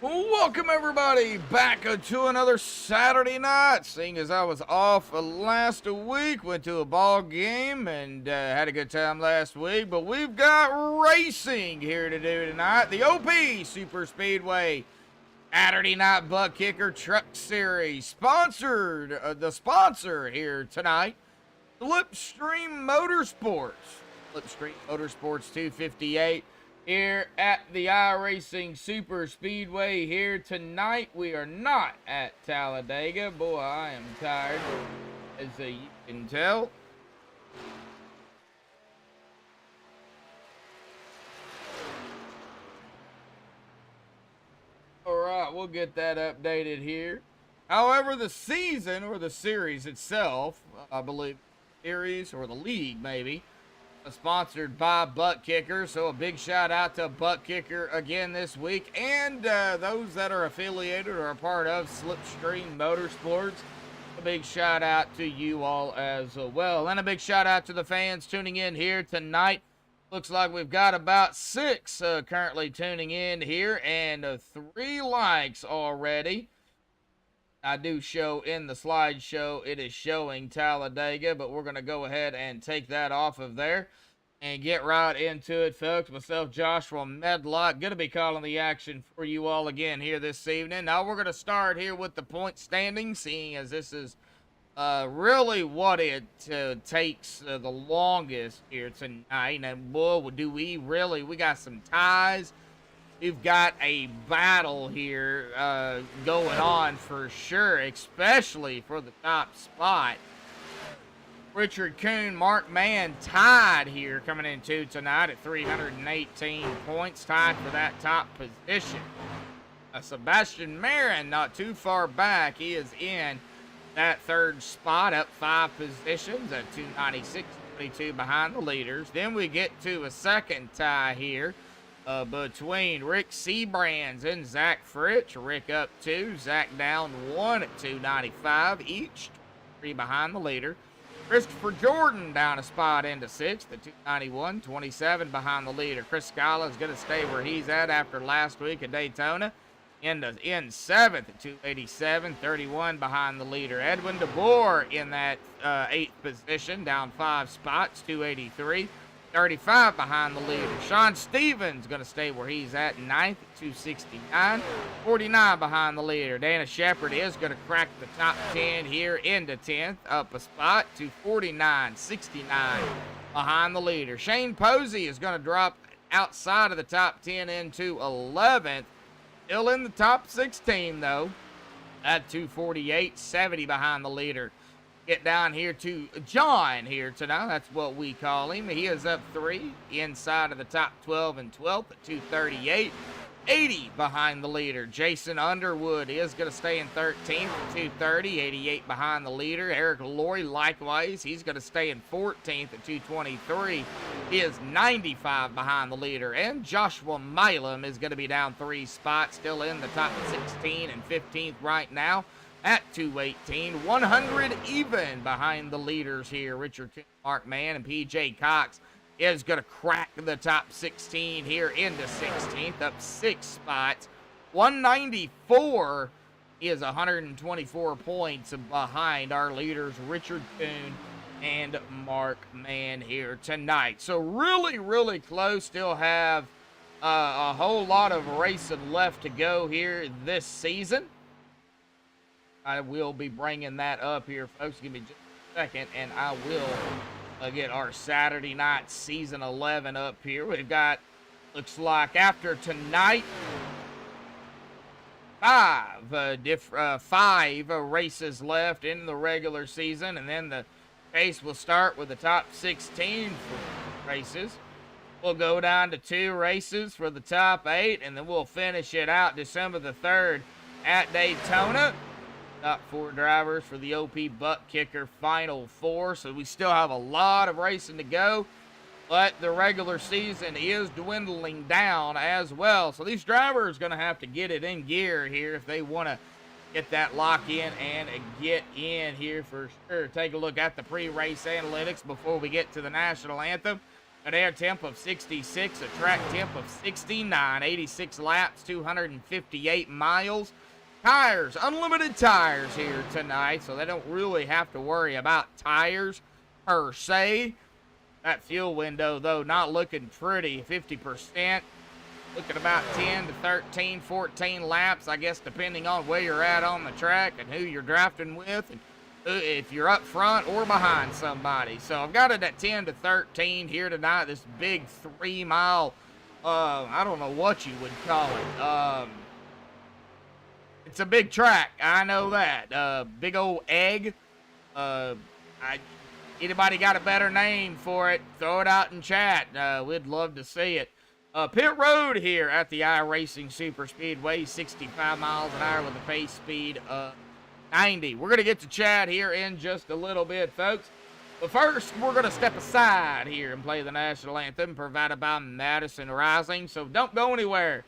Welcome everybody back to another Saturday night. Seeing as I was off last week, went to a ball game and had a good time last week. But we've got racing here to do tonight. The OP Superspeedway Saturday Night Buttkicker Truck Series, sponsored the sponsor here tonight, Slipstream Motorsports. Slipstream Motorsports 258. Here at the iRacing Super Speedway here tonight. We are not at Talladega. Boy, I am tired, as you can tell. Alright, we'll get that updated here. However, the season, or the series itself, I believe, series, or the league maybe, sponsored by Buttkicker, so a big shout out to Buttkicker again this week, and those that are affiliated or a part of Slipstream Motorsports. A big shout out to you all as well, and a big shout out to the fans tuning in here tonight. Looks like we've got about 6 currently tuning in here, and 3 likes already. I do show in the slideshow, it is showing Talladega, but we're going to go ahead and take that off of there and get right into it, folks. Myself, Joshua Medlock, going to be calling the action for you all again here this evening. Now, we're going to start here with the point standing, seeing as this is really what it takes the longest here tonight. And, boy, do we really, we got some ties. We've got a battle here going on for sure, especially for the top spot. Richard Kuhn, Mark Mann tied here coming into tonight at 318 points, tied for that top position. Sebastian Marin not too far back. He is in that 3rd spot, up 5 positions at 296, 22 behind the leaders. Then we get to a second tie here. Between Rick Seabrands and Zach Fritsch. Rick up 2, Zach down 1 at 295 each, 3 behind the leader. Christopher Jordan down a spot into 6th at 291, 27 behind the leader. Chris Scala is going to stay where he's at after last week at Daytona. In 7th at 287, 31 behind the leader. Edwin DeBoer in that 8th position, down 5 spots, 283. 35 behind the leader. Sean Stevens going to stay where he's at, 9th at 269. 49 behind the leader. Dana Shepard is going to crack the top 10 here into 10th, up a spot to 49, 69 behind the leader. Shane Posey is going to drop outside of the top 10 into 11th. Still in the top 16 though, at 248, 70 behind the leader. Get down here to John here tonight. That's what we call him. He is up 3 inside of the top 12 and 12th at 238. 80 behind the leader. Jason Underwood is going to stay in 13th at 230. 88 behind the leader. Eric Laurie likewise. He's going to stay in 14th at 223. He is 95 behind the leader. And Joshua Milam is going to be down 3 spots. Still in the top 16 and 15th right now at 218, 100 even behind the leaders here. Richard, Mark Mann, and PJ Cox is going to crack the top 16 here into 16th, up 6 spots. 194 is 124 points behind our leaders, Richard Kuhn and Mark Mann here tonight. So really, really close. Still have a whole lot of racing left to go here this season. I will be bringing that up here, folks. Give me just a second, and I will get our Saturday night season 11 up here. We've got, looks like after tonight, 5 races left in the regular season, and then the race will start with the top 16 races. We'll go down to 2 races for the top 8, and then we'll finish it out December the 3rd at Daytona. Top 4 drivers for the OP Buttkicker Final 4. So we still have a lot of racing to go, but the regular season is dwindling down as well. So these drivers are going to have to get it in gear here if they want to get that lock in and get in here for sure. Take a look at the pre-race analytics before we get to the national anthem. An air temp of 66, a track temp of 69, 86 laps, 258 miles. Tires, unlimited tires here tonight, so they don't really have to worry about tires per se. That fuel window, though, not looking pretty, 50%. Looking about 10 to 13, 14 laps, I guess, depending on where you're at on the track and who you're drafting with, and if you're up front or behind somebody. So I've got it at 10 to 13 here tonight. This big 3-mile, I don't know what you would call it. It's a big track, I know that. Big old egg. Anybody got a better name for it? Throw it out in chat. We'd love to see it. Pit road here at the iRacing Superspeedway, 65 miles an hour with a pace speed of 90. We're going to get to chat here in just a little bit, folks. But first, we're going to step aside here and play the national anthem provided by Madison Rising. So don't go anywhere.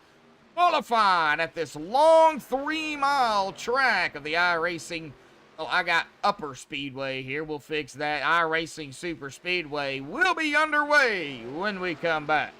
Qualifying at this long 3-mile track of the iRacing. Oh, I got Upper Speedway here. We'll fix that. iRacing Superspeedway will be underway when we come back.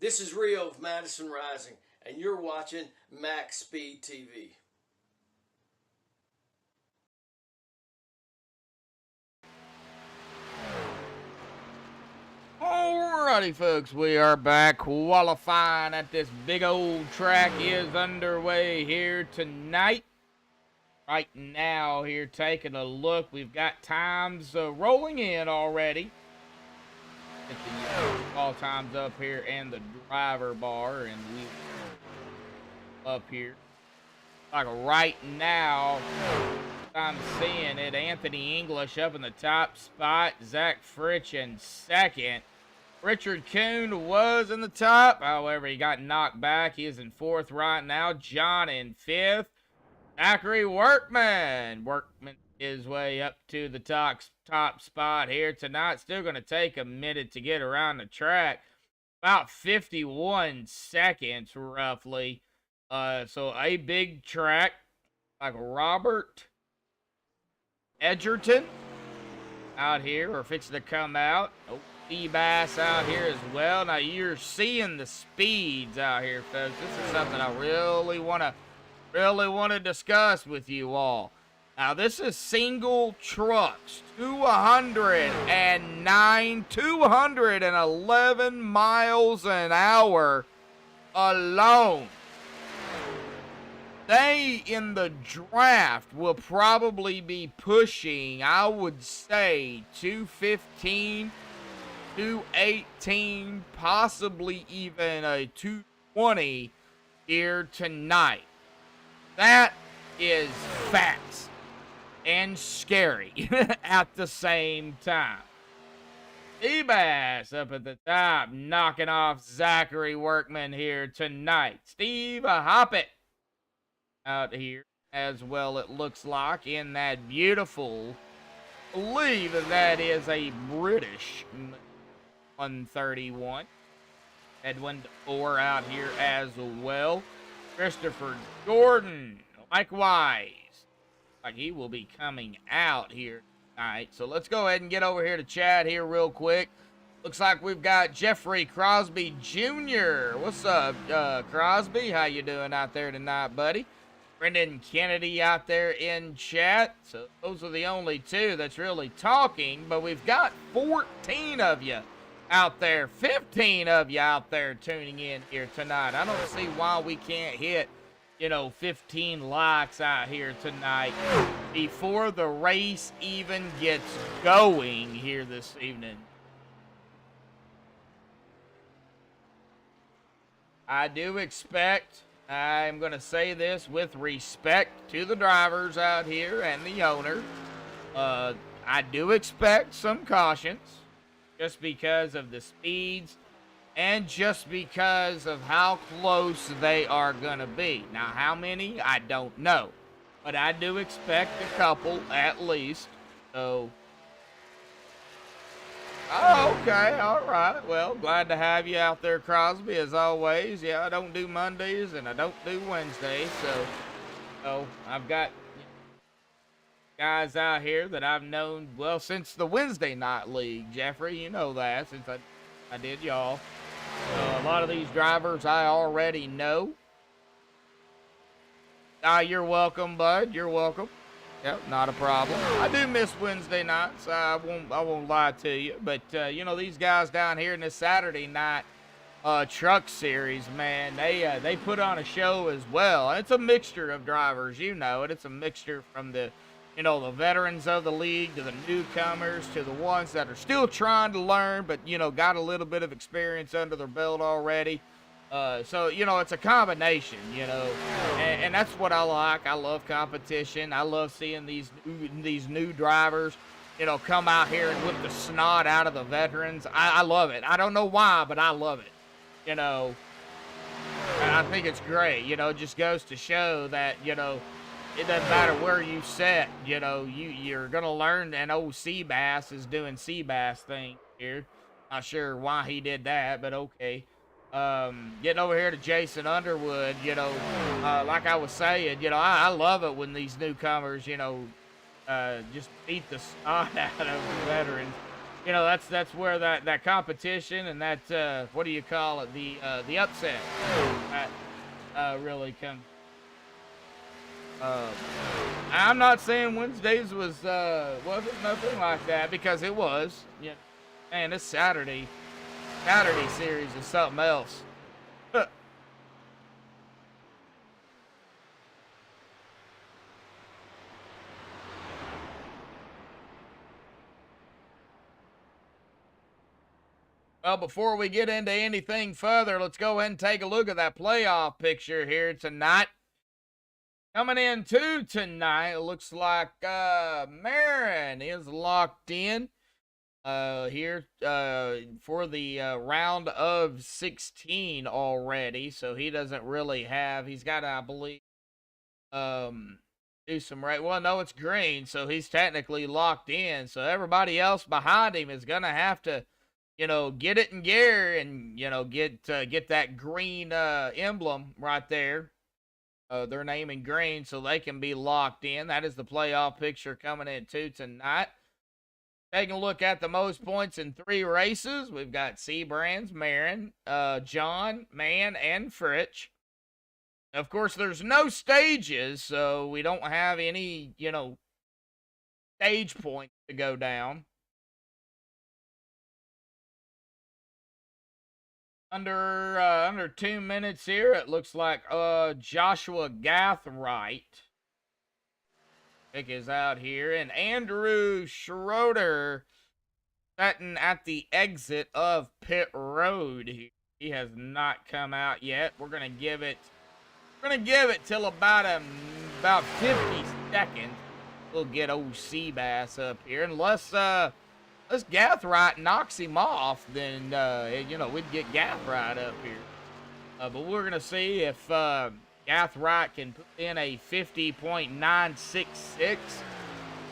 This is Rio of Madison Rising, and you're watching MaxspeedTV. Alrighty, folks, we are back. Qualifying at this big old track is underway here tonight. Right now, here taking a look, we've got times rolling in already. Get the all times up here and the driver bar, and we up here. Like right now, I'm seeing it. Anthony English up in the top spot. Zach Fritsch in second. Richard Kuhn was in the top. However, he got knocked back. He is in fourth right now. John in fifth. Zachary Workman. Workman his way up to the top spot here tonight. Still going to take a minute to get around the track. About 51 seconds, roughly. So a big track. Like Robert Edgerton out here, or if it's to come out. Oh, Seabass out here as well. Now you're seeing the speeds out here, folks. This is something I really want to discuss with you all. Now this is single trucks, 211 miles an hour alone. They, in the draft, will probably be pushing, I would say, 215, 218, possibly even a 220 here tonight. That is fast and scary at the same time. Seabass up at the top, knocking off Zachary Workman here tonight. Steve Hoppet out here as well, it looks like, in that beautiful, I believe that is a British 131. Edwin DeFore out here as well. Christopher Jordan, likewise, like he will be coming out here tonight. So let's go ahead and get over here to chat here real quick. Looks like we've got Jeffrey Crosby Jr. What's up, Crosby? How you doing out there tonight, buddy? Brendan Kennedy out there in chat. So those are the only two that's really talking, but we've got 14 of you out there, 15 of you out there tuning in here tonight. I don't see why we can't hit, 15 likes out here tonight before the race even gets going here this evening. I do expect, I'm going to say this with respect to the drivers out here and the owner, I do expect some cautions just because of the speeds and just because of how close they are going to be. Now, how many, I don't know, but I do expect a couple at least. So, oh, okay, all right. Well, glad to have you out there, Crosby, as always. Yeah, I don't do Mondays and I don't do Wednesdays, so I've got guys out here that I've known, well, since the Wednesday night league, Jeffrey, you know that, since I did y'all. A lot of these drivers I already know. You're welcome, bud. You're welcome. Yep, not a problem. I do miss Wednesday nights. I won't lie to you. But, these guys down here in this Saturday night truck series, man, they put on a show as well. It's a mixture of drivers, and it's a mixture from the veterans of the league to the newcomers to the ones that are still trying to learn but, got a little bit of experience under their belt already. So, it's a combination, and that's what I like. I love competition. I love seeing these new drivers, come out here and whip the snot out of the veterans. I love it. I don't know why, but I love it, and I think it's great. It just goes to show that, it doesn't matter where you set, you're going to learn, and old Seabass is doing Seabass thing here. Not sure why he did that, but okay. Getting over here to Jason Underwood, like I was saying, I love it when these newcomers, just beat the snot out of the veterans. you know, that's where that competition and that what do you call it, the upset that really comes. I'm not saying Wednesdays wasn't nothing like that, because it was. Yeah, man, this Saturday series is something else. Well, before we get into anything further, let's go ahead and take a look at that playoff picture here tonight. Coming into tonight, it looks like Marin is locked in here for the round of 16 already. So he doesn't really have, he's got to, I believe, do some right. Well, no, it's green, so he's technically locked in. So everybody else behind him is gonna have to, you know, get it in gear and, you know, get that green emblem right there. Their name in green, so they can be locked in. That is the playoff picture coming into tonight. Taking a look at the most points in 3 races, we've got Seabrands, Marin, John, Mann, and Fritsch. Of course, there's no stages, so we don't have any, you know, stage points to go down. Under 2 minutes here, it looks like Joshua Gathright pick is out here, and Andrew Schroeder sitting at the exit of pit road. He has not come out yet. We're gonna give it till about 50 seconds. We'll get old Seabass up here, unless Gathright knocks him off, then, you know, we'd get Gathright up here. But we're going to see if Gathright can put in a 50.966.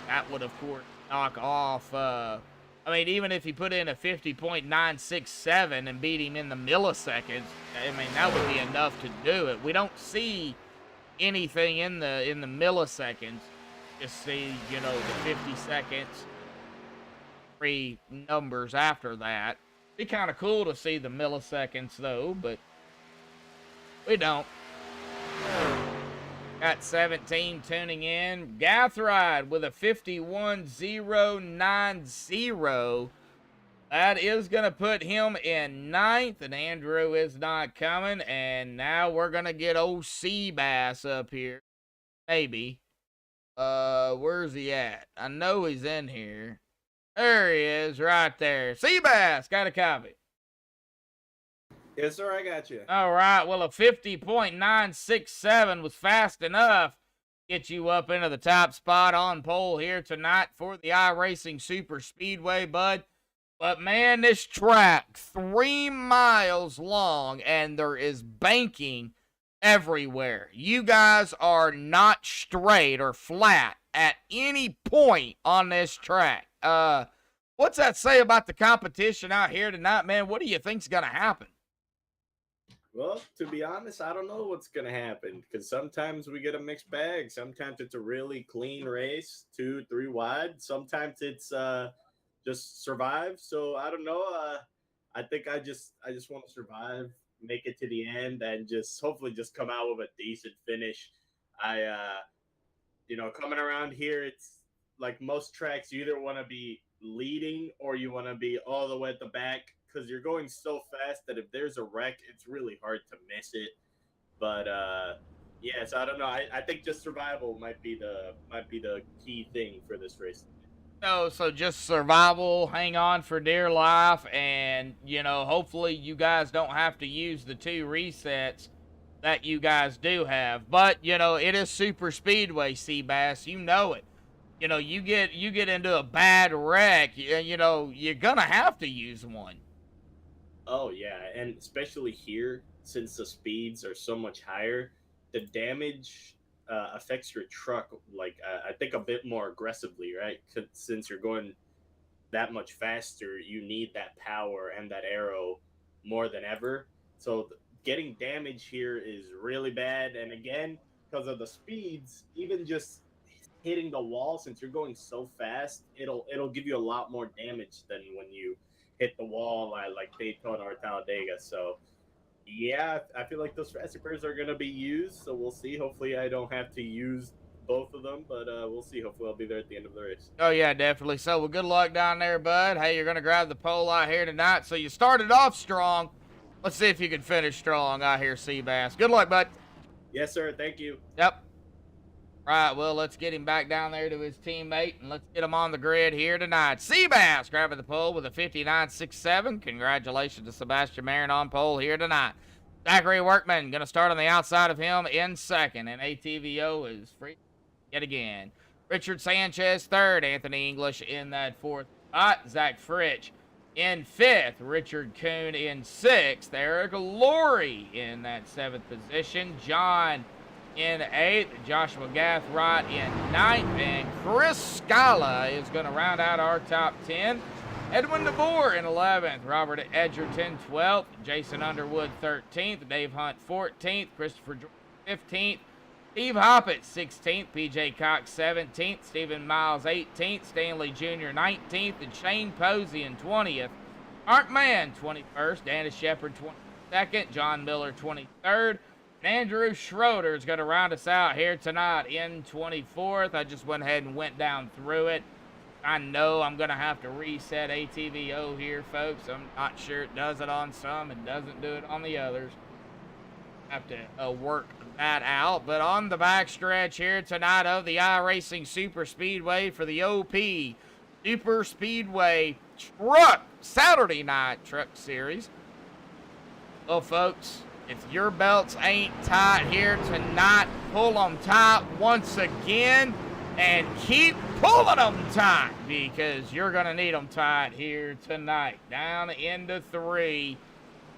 That would, of course, knock off, I mean, even if he put in a 50.967 and beat him in the milliseconds, I mean, that would be enough to do it. We don't see anything in the milliseconds. Just see, you know, the 50 seconds. Numbers after that. Be kind of cool to see the milliseconds though, but we don't. Got 17 tuning in. Gathright with a 51.090. That is going to put him in 9th, and Andrew is not coming. And now we're going to get old Seabass up here. Maybe. Where's he at? I know he's in here. There he is, right there. Seabass, got a copy. Yes, sir, I got you. All right, well, a 50.967 was fast enough to get you up into the top spot on pole here tonight for the iRacing Superspeedway, bud. But, man, this track, 3 miles long, and there is banking everywhere. You guys are not straight or flat at any point on this track. What's that say about the competition out here tonight, man? What do you think's gonna happen? Well, to be honest, I don't know what's gonna happen, because sometimes we get a mixed bag. Sometimes it's a really clean race, 2, 3 wide. Sometimes it's just survive. So I don't know. I think I just want to survive, make it to the end, and just hopefully just come out with a decent finish. You know, coming around here, it's like most tracks, you either want to be leading or you want to be all the way at the back, because you're going so fast that if there's a wreck, it's really hard to miss it. But yeah, so I don't know. I think just survival might be the key thing for this race. So just survival, hang on for dear life, and, you know, hopefully you guys don't have to use the 2 resets that you guys do have. But, you know, it is Superspeedway, Seabass. You know it. You know, you get into a bad wreck, you know, you're gonna have to use one. Oh yeah, and especially here, since the speeds are so much higher, the damage affects your truck, like I think a bit more aggressively, right? Since you're going that much faster, you need that power and that aero more than ever. So getting damage here is really bad, and again, because of the speeds, even just hitting the wall, since you're going so fast, it'll give you a lot more damage than when you hit the wall at like Daytona or Talladega. So yeah, I feel like those fast zippers are gonna be used. So we'll see. Hopefully, I don't have to use both of them, but we'll see. Hopefully, I'll be there at the end of the race. Oh, yeah, definitely. So, well, good luck down there, bud. Hey, you're going to grab the pole out here tonight. So, you started off strong. Let's see if you can finish strong out here, Seabass. Good luck, bud. Yes, sir. Thank you. Yep. Right, well, let's get him back down there to his teammate, and let's get him on the grid here tonight. Seabass grabbing the pole with a 59.67. Congratulations to Sebastian Marin on pole here tonight. Zachary Workman going to start on the outside of him in second, and ATVO is free yet again. Richard Sanchez third, Anthony English in that fourth spot, Zach Fritsch in fifth, Richard Kuhn in sixth, Eric Laurie in that seventh position, John in eighth, Joshua Gathright in ninth, and Chris Scala is going to round out our top 10. Edwin DeVore in 11th, Robert Edgerton 12th, Jason Underwood 13th, Dave Hunt 14th, Christopher Jordan 15th, Steve Hoppett 16th, PJ Cox 17th, Stephen Miles 18th, Stanley Jr. 19th, and Shane Posey in 20th. Mark Mann 21st, Dennis Shepard 22nd, John Miller 23rd, and Andrew Schroeder is going to round us out here tonight in 24th. I just went ahead and went down through it. I know I'm going to have to reset ATVO here, folks. I'm not sure it does it on some and doesn't do it on the others. Have to work that out. But on the backstretch here tonight of the iRacing Super Speedway for the OP Super Speedway Truck Saturday Night Truck Series. Well, folks, if your belts ain't tight here tonight, pull them tight once again and keep pulling them tight, because you're going to need them tight here tonight. Down into 3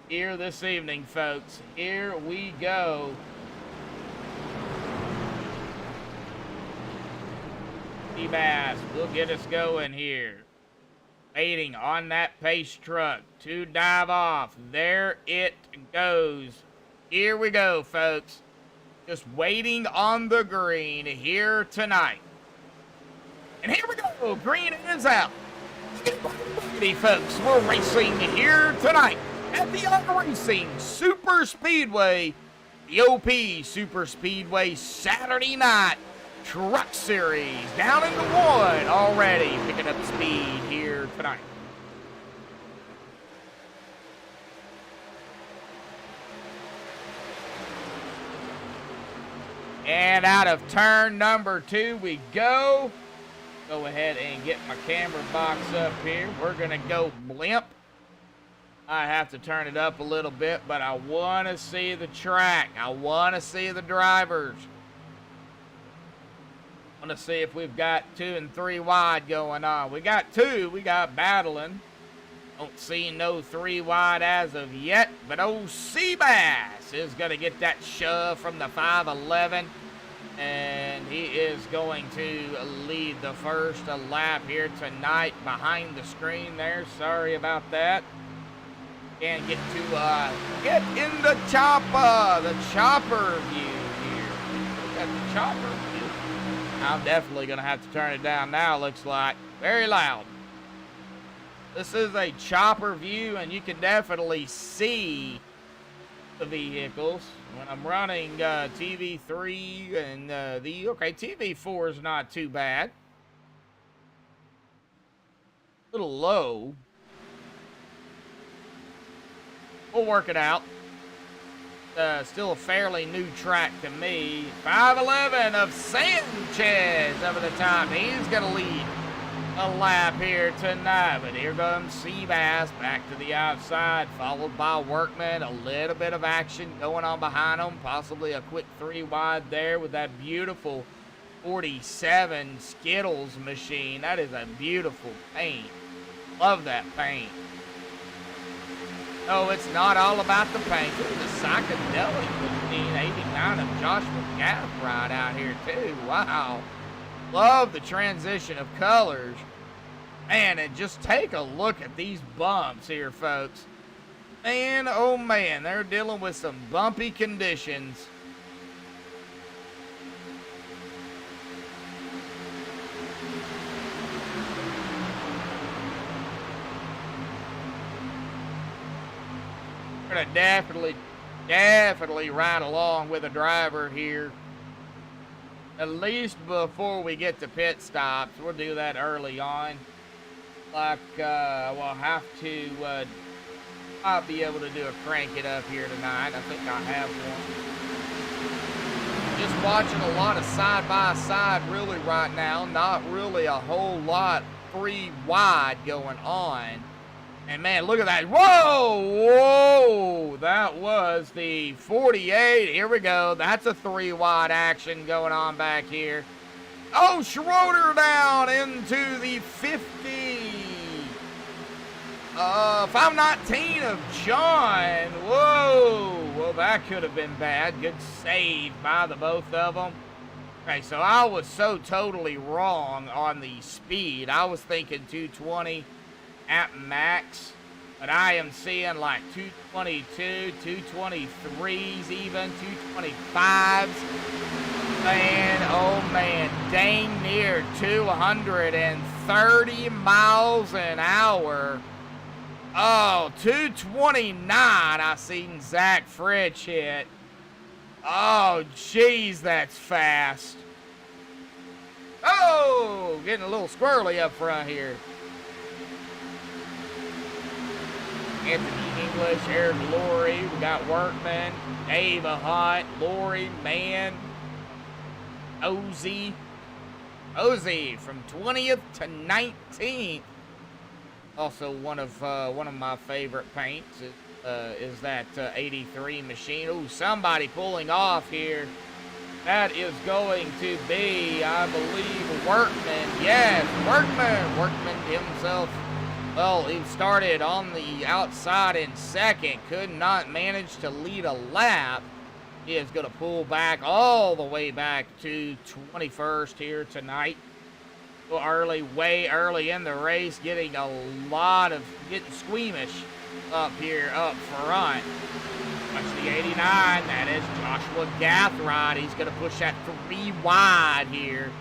here this evening, folks. Here we go. Bass will get us going here. Waiting on that pace truck to dive off. There it goes. Here we go, folks. Just waiting on the green here tonight. And here we go. Green is out. Hey, folks, we're racing here tonight at the iRacing Super Speedway, the OP Super Speedway Saturday Night Truck Series. Down into 1 already, picking up speed here tonight. And out of turn number 2 we go. Go ahead and get my camera box up here. We're going to go blimp. I have to turn it up a little bit, but I want to see the track. I want to see the drivers. I want to see if we've got 2 and 3 wide going on. We got 2. We got battling. Don't see no 3 wide as of yet, but old Seabass is going to get that shove from the 511. And he is going to lead the first lap here tonight behind the screen there. Sorry about that. Can't get to get in the chopper view here. Look at the chopper view. I'm definitely going to have to turn it down now, looks like. Very loud. This is a chopper view, and you can definitely see the vehicles. When I'm running TV3 and TV4 is not too bad. A little low. We'll work it out. Still a fairly new track to me. 511 of Sanchez over the top. He's going to lead a lap here tonight, but here comes Seabass back to the outside, followed by Workman. A little bit of action going on behind him, possibly a quick 3 wide there with that beautiful 47 Skittles machine. That is a beautiful paint. Love that paint. Oh, it's not all about the paint. Look at the psychedelic machine 89 of Joshua Gathright out here too. Wow. Love the transition of colors. Man, and just take a look at these bumps here, folks. Man, oh man, they're dealing with some bumpy conditions. We're going to definitely ride along with a driver here. At least before we get to pit stops. We'll do that early on. Like, we'll have to, I'll be able to do a crank it up here tonight. I think I have one. Just watching a lot of side-by-side really right now. Not really a whole lot 3 wide going on. And man, look at that. Whoa! Whoa! That was the 48. Here we go. That's a 3 wide action going on back here. Oh, Schroeder down into the 50. 519 of John. Whoa! Well, that could have been bad. Good save by the both of them. Okay, so I was so totally wrong on the speed. I was thinking 220 at max, but I am seeing like 222, 223s even, 225s. Man, oh man, dang near 230 miles an hour. Oh, 229, I seen Zach Fritsch hit. Oh, jeez, that's fast. Oh, getting a little squirrely up front here. Anthony English, Eric Laurie, we got Workman, Dave Hunt, Laurie, man, Ozzy from 20th to 19th. Also, one of my favorite paints is that 83 machine. Oh, somebody pulling off here. That is going to be, I believe, Workman. Yes, Workman himself. Well, he started on the outside in second, could not manage to lead a lap. He is going to pull back all the way back to 21st here tonight. Way early in the race, getting squeamish up here up front. Watch the 89, that is Joshua Gathrod. He's going to push that 3 wide here.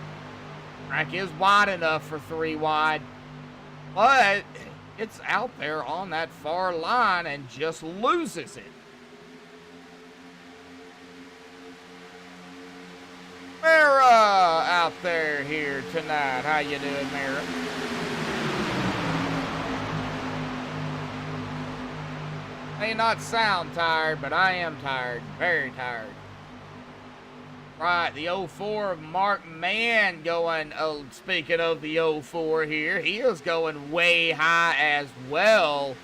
Track is wide enough for 3 wide. But it's out there on that far line and just loses it. Mara out there here tonight. How you doing, Mara? May not sound tired, but I am tired. Very tired. Right, the 04 of Mark Mann going, speaking of the 04 here, he is going way high as well.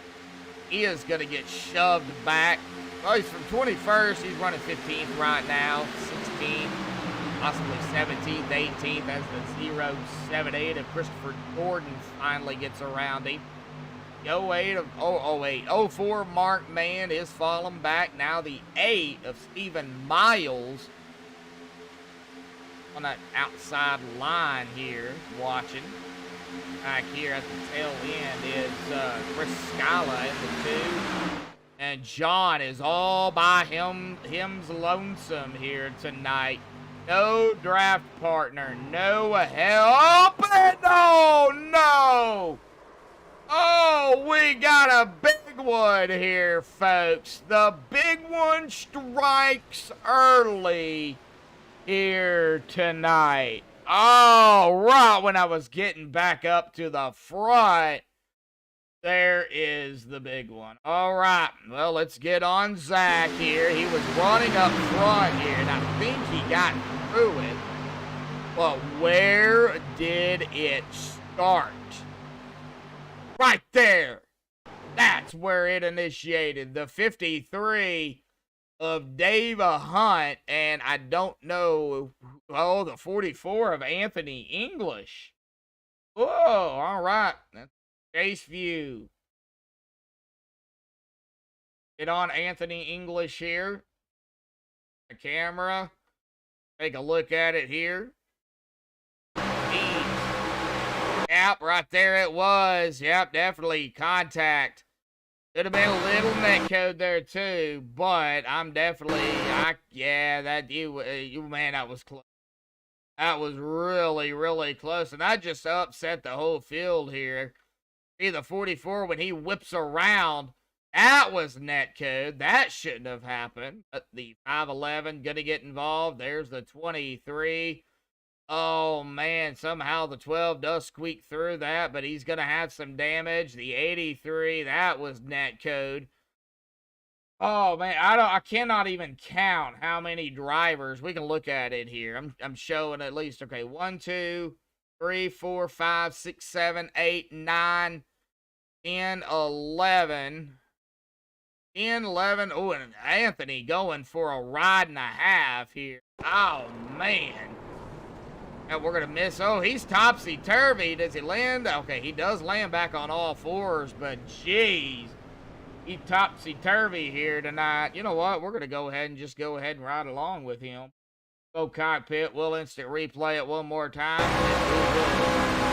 He is going to get shoved back. Oh, he's from 21st. He's running 15th right now. 16th, possibly 17th, 18th as the 078 of Christopher Gordon finally gets around him. The 04 Mark Mann is falling back. Now the 8 of Stephen Miles on that outside line here, watching. Back here at the tail end is Chris Scala in the 2. And John is all by him's lonesome here tonight. No draft partner, no help, and no! Oh, we got a big one here, folks. The big one strikes early here tonight. Oh, right when I was getting back up to the front, there is the big one. All right, well, let's get on Zach here. He was running up front here, and I think he got through it. But where did it start? Right there. That's where it initiated. The 53 of Dave Hunt, and I don't know, the 44 of Anthony English. Whoa, all right. That's Chase view. Get on Anthony English here. The camera. Take a look at it here. Yep, right there it was. Yep, definitely contact. Could have been a little net code there too, but I'm definitely, man, that was close. That was really, really close, and that just upset the whole field here. See the 44 when he whips around, That was net code. That shouldn't have happened. But the 511 going to get involved. There's the 23. Oh, man. Somehow the 12 does squeak through that, but he's going to have some damage. The 83, that was net code. Oh, man. I cannot even count how many drivers. We can look at it here. I'm showing at least, okay, 1, 2, 3, 4, 5, 6, 7, 8, 9, 10, 11. 10, 11. Oh, and Anthony going for a ride and a half here. Oh, man. And we're going to miss. Oh, he's topsy-turvy. Does he land? Okay, he does land back on all fours, but jeez. He's topsy-turvy here tonight. You know what? We're going to go ahead and ride along with him. Go cockpit. We'll instant replay it one more time.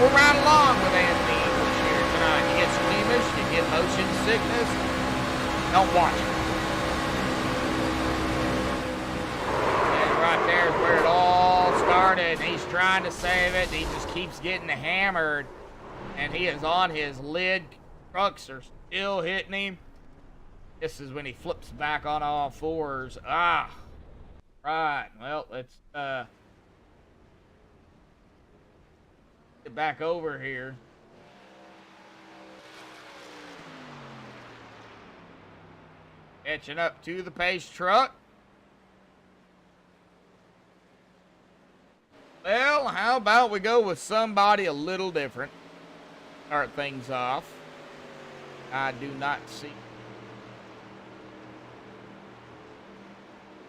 We'll ride along with Anthony here tonight. You get squeamish, you get motion sickness. Don't watch it. And right there is where it all started. He's trying to save it. He just keeps getting hammered. And he is on his lid. Trucks are still hitting him. This is when he flips back on all fours. Ah. Right. Well, let's get back over here. Catching up to the pace truck. Well, how about we go with somebody a little different? Start things off. I do not see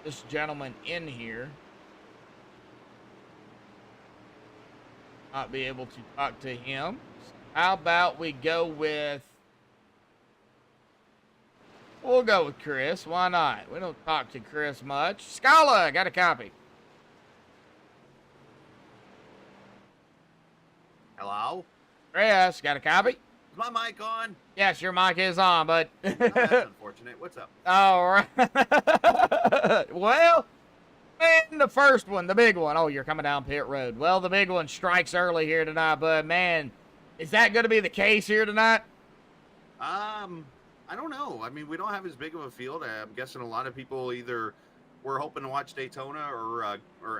this gentleman in here. Not be able to talk to him. How about we go with... We'll go with Chris. Why not? We don't talk to Chris much. Scala, got a copy. Hello? Chris, got a copy? Is my mic on? Yes, your mic is on, but... Oh, that's unfortunate. What's up? All right. Well, man, the first one, the big one. Oh, you're coming down pit road. Well, the big one strikes early here tonight, but man, is that going to be the case here tonight? I don't know. I mean, we don't have as big of a field. I'm guessing a lot of people either were hoping to watch Daytona or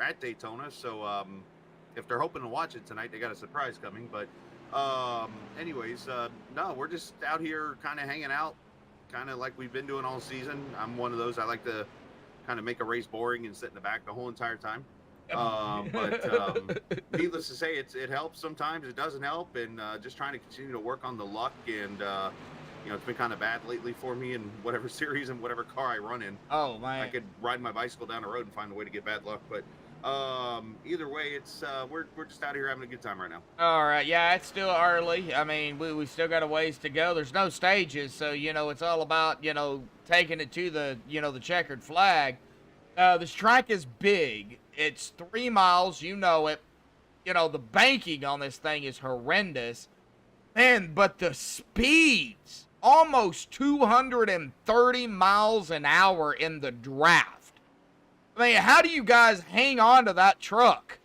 at Daytona. So if they're hoping to watch it tonight, they got a surprise coming. But anyways, no, we're just out here kind of hanging out, kind of like we've been doing all season. I'm one of those. I like to kind of make a race boring and sit in the back the whole entire time. But needless to say, it helps sometimes. It doesn't help, and just trying to continue to work on the luck. And you know, it's been kind of bad lately for me in whatever series and whatever car I run in. Oh man, I could ride my bicycle down the road and find a way to get bad luck. But either way, it's we're just out here having a good time right now. All right, yeah, it's still early. I mean, we still got a ways to go. There's no stages, so you know it's all about taking it to the the checkered flag. This track is big. It's 3 miles. You know it. The banking on this thing is horrendous. Man, but the speeds, almost 230 miles an hour in the draft. I mean, how do you guys hang on to that truck?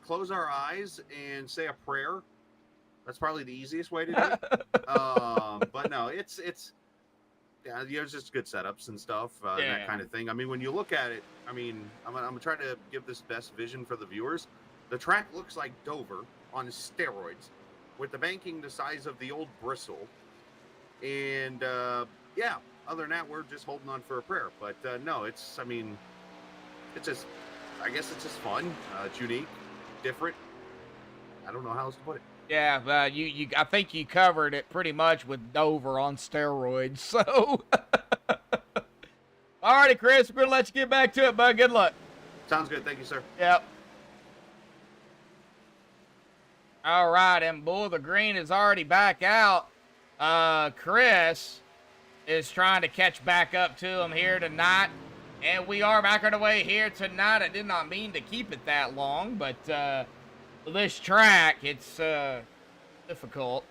Close our eyes and say a prayer. That's probably the easiest way to do it. But no, it's just good setups and stuff, and that kind of thing. I mean, when you look at it, I mean, I'm gonna try to give this best vision for the viewers. The track looks like Dover on steroids, with the banking the size of the old Bristol. And yeah, other than that, we're just holding on for a prayer. But no, I guess it's just fun. It's unique, different. I don't know how else to put it. Yeah, I think you covered it pretty much with Dover on steroids. So, all righty, Chris, we're gonna let you get back to it, bud. Good luck. Sounds good. Thank you, sir. Yep. All right, and Bull the Green is already back out. Chris is trying to catch back up to him here tonight. And we are back on the way here tonight. I did not mean to keep it that long, but this track, it's difficult.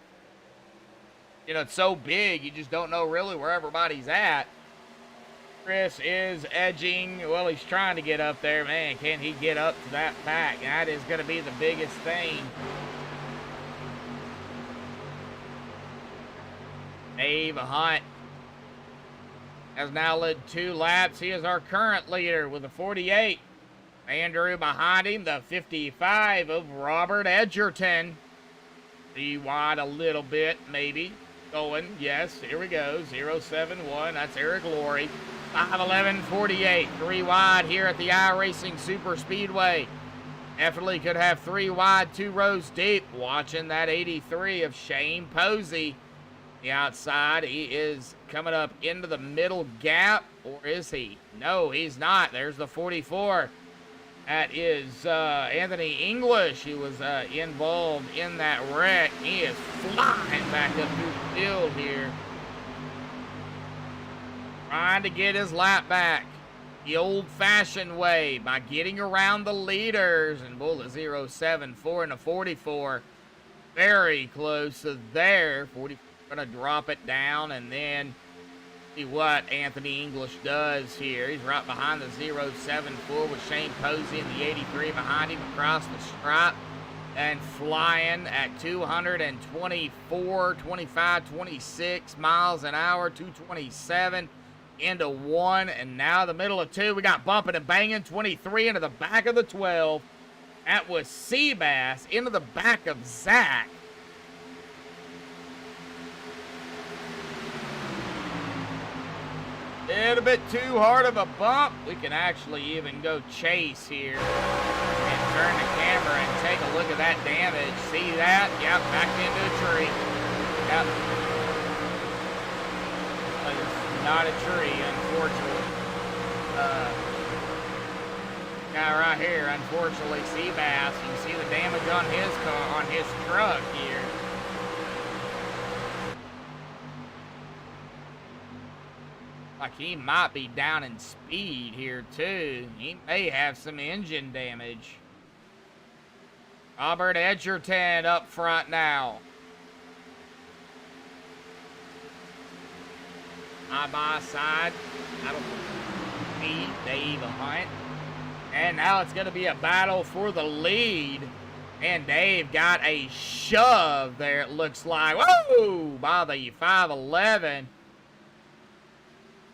It's so big, you just don't know really where everybody's at. Chris is edging. Well, he's trying to get up there. Man, can he get up to that pack? That is going to be the biggest thing. Dave Hunt has now led 2 laps. He is our current leader with a 48. Andrew behind him, the 55 of Robert Edgerton. 3 wide a little bit, maybe. Going, yes, here we go. 071, that's Eric Laurie. 5:11:48, 3 wide here at the iRacing Superspeedway. Definitely could have 3 wide, 2 rows deep. Watching that 83 of Shane Posey. The outside, he is coming up into the middle gap, or is he? No, he's not. There's the 44. That is Anthony English. He was involved in that wreck. He is flying back up through the field here. Trying to get his lap back the old-fashioned way by getting around the leaders. And Bull at 074 and a 44. Very close to there. 44 going to drop it down, and then see what Anthony English does here. He's right behind the 074 with Shane Posey and the 83 behind him across the stripe. And flying at 224, 25, 26 miles an hour, 227 into 1. And now the middle of 2, we got bumping and banging. 23 into the back of the 12. That was Seabass into the back of Zach. Little bit too hard of a bump. We can actually even go chase here and turn the camera and take a look at that damage. See that? Yep, backed into a tree. Yep. It's not a tree, unfortunately. Guy right here, unfortunately, Seabass. You can see the damage on his car, on his truck here. Like he might be down in speed here too. He may have some engine damage. Robert Edgerton up front now. By side. That'll be Dave Hunt. And now it's going to be a battle for the lead. And Dave got a shove there, it looks like. Whoa! By the 511.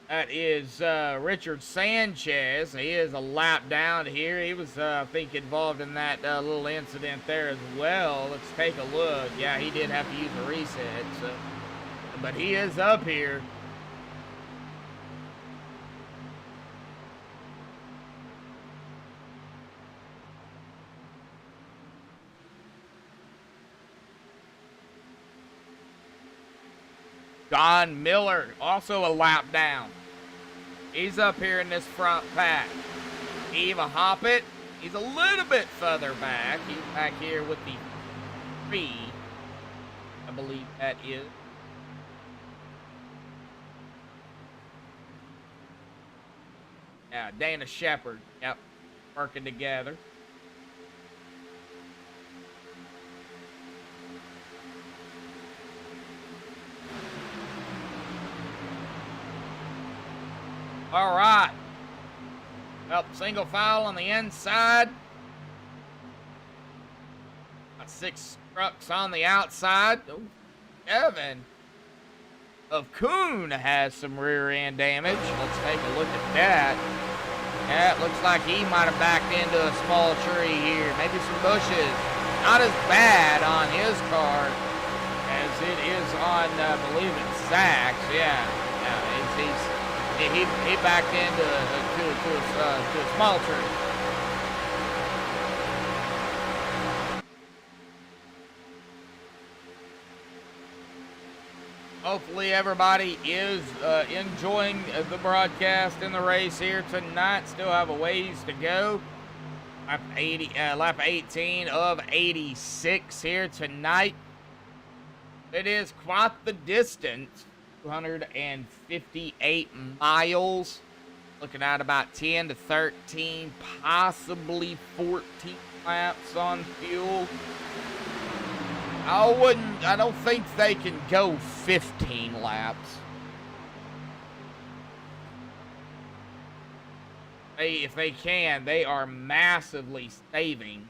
That is Richard Sanchez. He is a lap down here. He was, I think, involved in that little incident there as well. Let's take a look. Yeah, he did have to use a reset. So, but he is up here. Don Miller, also a lap down. He's up here in this front pack. Eva Hoppett, he's a little bit further back. He's back here with the 3, I believe that is. Yeah, Dana Shepard, yep, working together. All right. Well, single file on the inside. Got 6 trucks on the outside. Oh, Evan of Kuhn has some rear end damage. Let's take a look at that. Yeah, it looks like he might have backed into a small tree here. Maybe some bushes. Not as bad on his car as it is on, I believe it's Zach's. Yeah, he backed into a small tree. Hopefully everybody is enjoying the broadcast in the race here tonight. Still have a ways to go. Lap 18 of 86 here tonight. It is quite the distance. 258 miles. Looking at about 10 to 13, possibly 14 laps on fuel. I don't think they can go 15 laps. If they can, they are massively saving.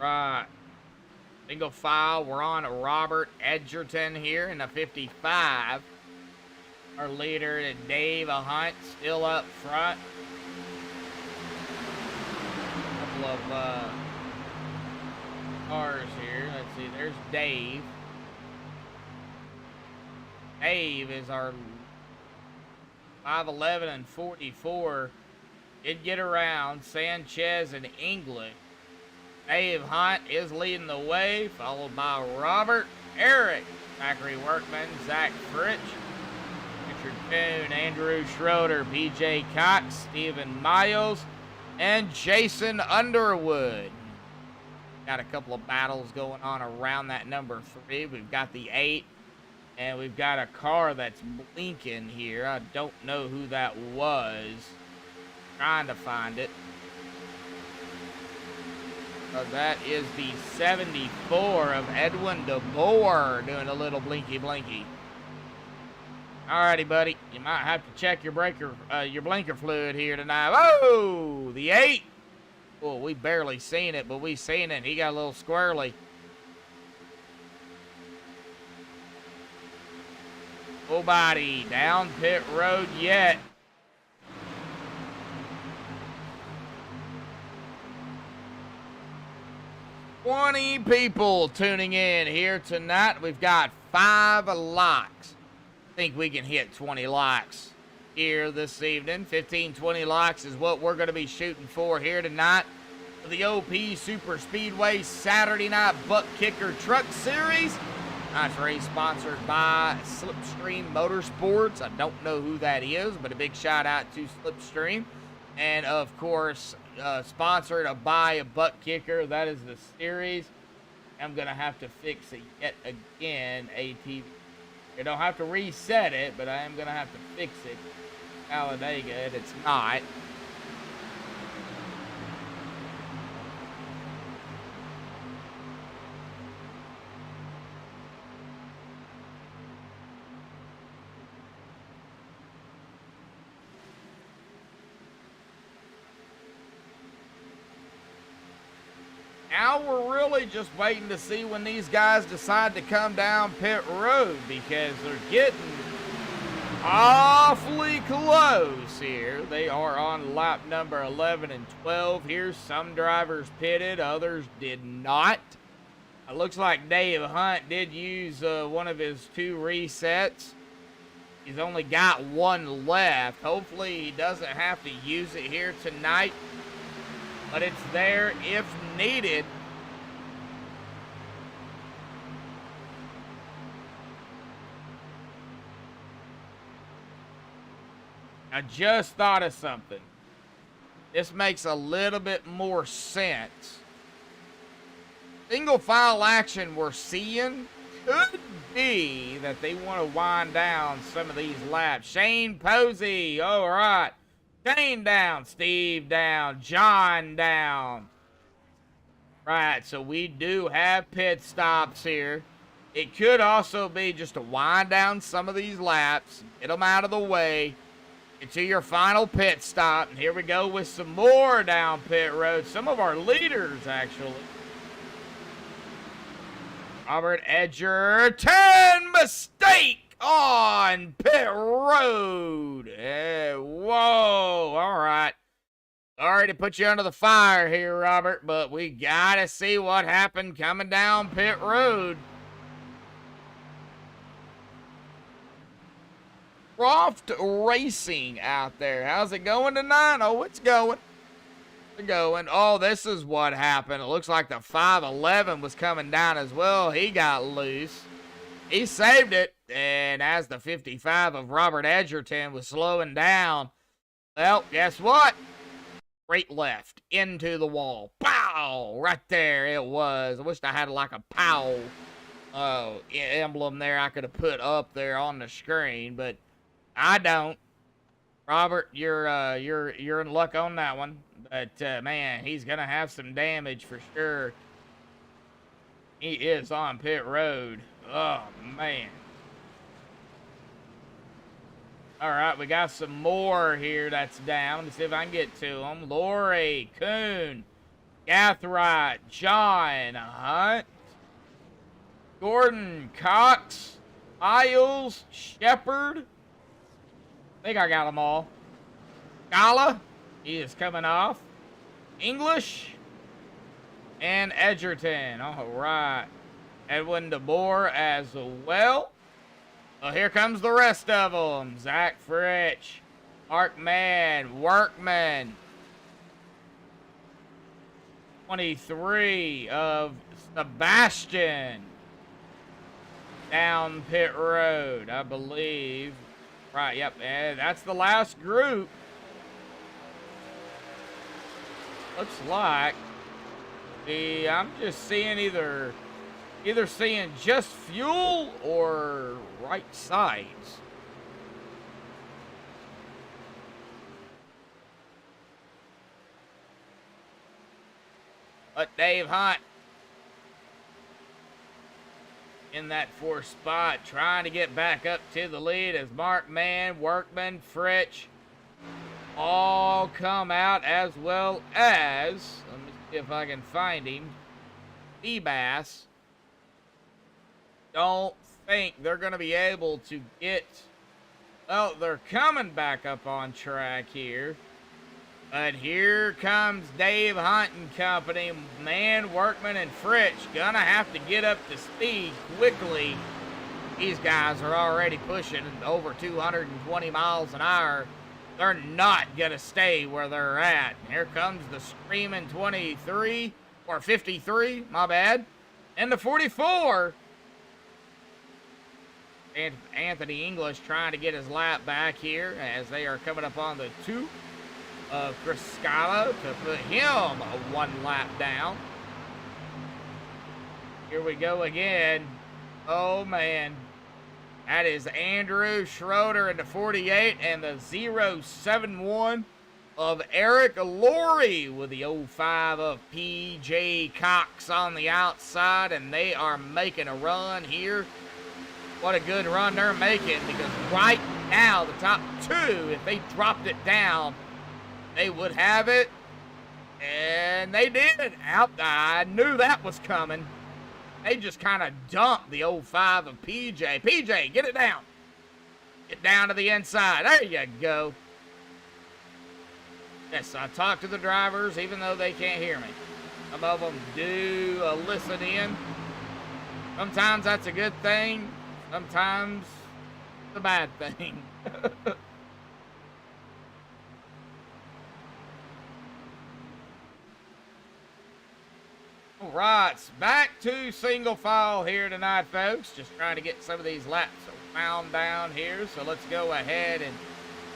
Right. Single file. We're on Robert Edgerton here in the 55. Our leader, Dave Hunt, still up front. Couple of cars here. Let's see. There's Dave. Dave is our 5'11" and 44. Did get around Sanchez and English. Dave Hunt is leading the way, followed by Robert, Eric, Factory Workman, Zach Fritch, Richard Coon, Andrew Schroeder, PJ Cox, Stephen Miles, and Jason Underwood. Got a couple of battles going on around that number 3. We've got the 8, and we've got a car that's blinking here. I don't know who that was. Trying to find it. That is the 74 of Edwin DeBoer doing a little blinky blinky. Alrighty, buddy. You might have to check your blinker fluid here tonight. Oh, the 8. Oh, we barely seen it, but we seen it. He got a little squirrely. Nobody down pit road yet. $20 people tuning in here tonight. We've got 5 likes. I think we can hit 20 likes here this evening. 15, 20 likes is what we're going to be shooting for here tonight for the OP Superspeedway Saturday Night Buttkicker Truck Series. Nice race sponsored by Slipstream Motorsports. I don't know who that is, but a big shout out to Slipstream. And of course, sponsored by a Buttkicker. That is the series. I'm going to have to fix it yet again, ATV. I don't have to reset it, but I am going to have to fix it. Talladega, it's not. Now we're really just waiting to see when these guys decide to come down pit road, because they're getting awfully close here. They are on lap number 11 and 12 here. Some drivers pitted, others did not. It looks like Dave Hunt did use one of his 2 resets. He's only got 1 left. Hopefully he doesn't have to use it here tonight, but it's there if needed. I just thought of something. This makes a little bit more sense. Single file action we're seeing could be that they want to wind down some of these laps. Shane Posey, all right. Shane down, Steve down, John down. Right, so we do have pit stops here. It could also be just to wind down some of these laps, get them out of the way, get to your final pit stop. And here we go with some more down pit road. Some of our leaders, actually. Robert Edgerton, mistake on pit road. Whoa, all right. Sorry to put you under the fire here, Robert, but we got to see what happened coming down pit road. Croft Racing out there. How's it going tonight? Oh, it's going. It's going. Oh, this is what happened. It looks like the 511 was coming down as well. He got loose. He saved it. And as the 55 of Robert Edgerton was slowing down, well, guess what? Straight left into the wall. Pow! Right there it was. I wished I had like a pow emblem there I could have put up there on the screen, but I don't. Robert, you're in luck on that one. But man, he's gonna have some damage for sure. He is on pit road. Oh man. All right, we got some more here that's down. Let's see if I can get to them. Lori Kuhn Gathright, John Hunt, Gordon Cox, Isles, Shepard. I think I got them all. Gala, he is coming off. English and Edgerton. All right. Edwin DeBoer as well. Well, here comes the rest of them. Zach Fritch, Mark Mann, Workman. 23 of Sebastian. Down pit road, I believe. Right, yep, that's the last group. Looks like I'm just seeing either seeing just fuel or right sides. But Dave Hunt in that fourth spot, trying to get back up to the lead as Mark Mann, Workman, Fritch all come out, as well as, let me see if I can find him, Seabass. Don't think they're going to be able to get, well, they're coming back up on track here. But here comes Dave Hunt and company. Man, Workman, and Fritch gonna have to get up to speed quickly. These guys are already pushing over 220 miles an hour. They're not gonna stay where they're at. Here comes the screaming 23, or 53, my bad. And the 44. And Anthony English trying to get his lap back here as they are coming up on the 2 of Chris Scala to put him one lap down. Here we go again. Oh man. That is Andrew Schroeder in the 48 and the 071 of Eric Laurie with the 05 of PJ Cox on the outside, and they are making a run here. What a good run they're making, because right now the top 2, if they dropped it down, they would have it, and they did. I knew that was coming. They just kind of dumped the 05 of PJ. PJ, get it down. Get down to the inside. There you go. Yes, I talk to the drivers, even though they can't hear me. Some of them do listen in. Sometimes that's a good thing. Sometimes it's a bad thing. All right, back to single file here tonight, folks. Just trying to get some of these laps wound down here. So let's go ahead and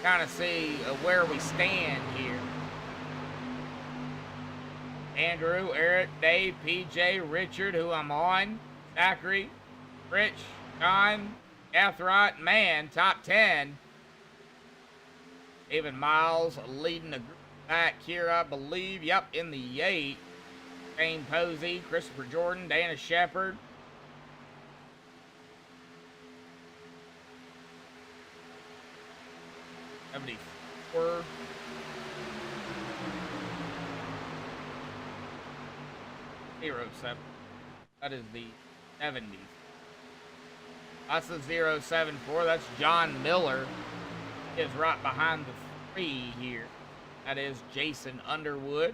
kind of see where we stand here. Andrew, Eric, Dave, PJ, Richard, who I'm on, Zachary, Rich, John, Gathright, Man, top 10. Even Miles leading the group back here, I believe. Yep, in the 8. Shane Posey, Christopher Jordan, Dana Shepard. '74. '07. That is the 70s. That's the 074. That's John Miller. He is right behind the 3 here. That is Jason Underwood.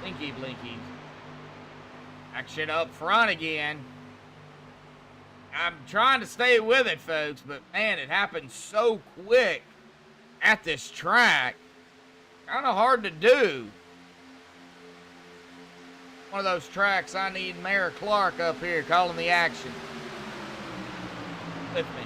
Blinky blinkies. Action up front again. I'm trying to stay with it, folks, but man, it happened so quick at this track. Kind of hard to do. One of those tracks I need Mayor Clark up here calling the action with me.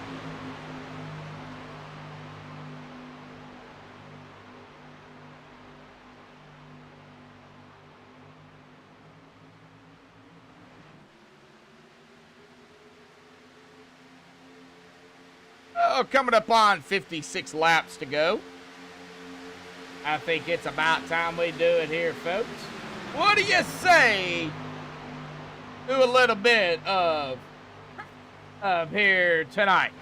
Coming up on 56 laps to go. I think it's about time we do it here, folks. What do you say? Do a little bit of here tonight.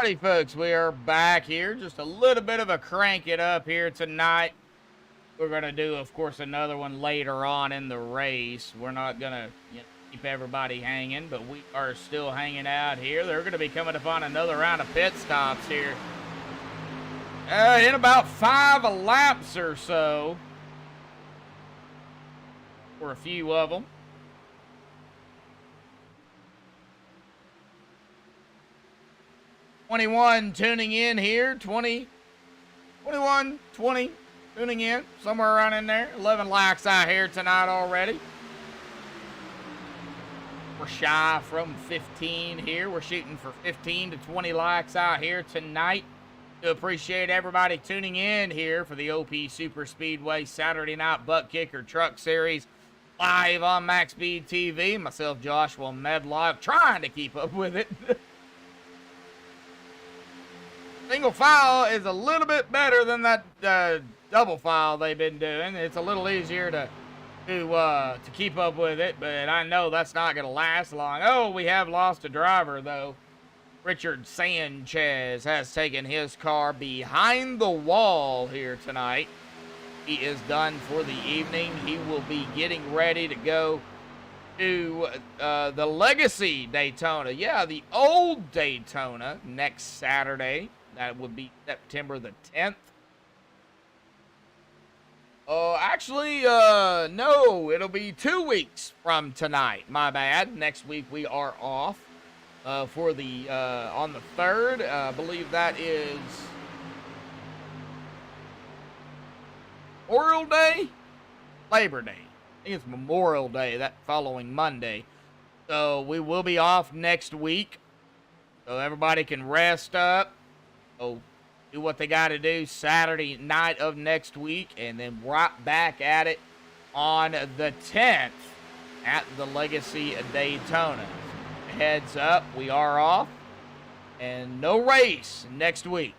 Alrighty, folks, we are back here. Just a little bit of a crank it up here tonight. We're going to do, of course, another one later on in the race. We're not going to keep everybody hanging, but we are still hanging out here. They're going to be coming upon another round of pit stops here in about 5 laps or so for a few of them. 21 tuning in here, 21, 20 tuning in, somewhere around in there. 11 likes out here tonight already. We're shy from 15 here. We're shooting for 15 to 20 likes out here tonight. Do appreciate everybody tuning in here for the OP Superspeedway Saturday Night Buttkicker Truck Series live on MaxspeedTV. Myself, Joshua Medlock, trying to keep up with it. Single file is a little bit better than that double file they've been doing. It's a little easier to keep up with it, but I know that's not going to last long. Oh, we have lost a driver, though. Richard Sanchez has taken his car behind the wall here tonight. He is done for the evening. He will be getting ready to go to the Legacy Daytona. Yeah, the old Daytona next Saturday. That would be September the 10th. Actually, no, it'll be 2 weeks from tonight. My bad. Next week we are off for the on the 3rd. I believe that is Memorial Day, Labor Day. I think it's Memorial Day that following Monday. So we will be off next week, so everybody can rest up. So do what they got to do Saturday night of next week, and then right back at it on the 10th at the Legacy Daytona. Heads up, we are off, and no race next week.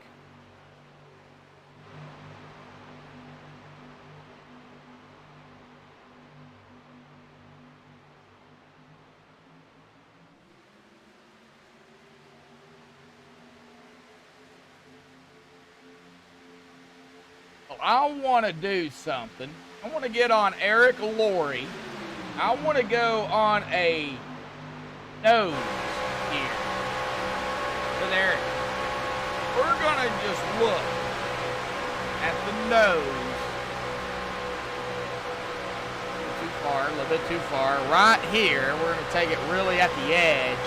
I want to do something. I want to get on Eric Laurie. I want to go on a nose here with Eric. We're going to just look at the nose. A little bit too far. Right here, we're going to take it really at the edge.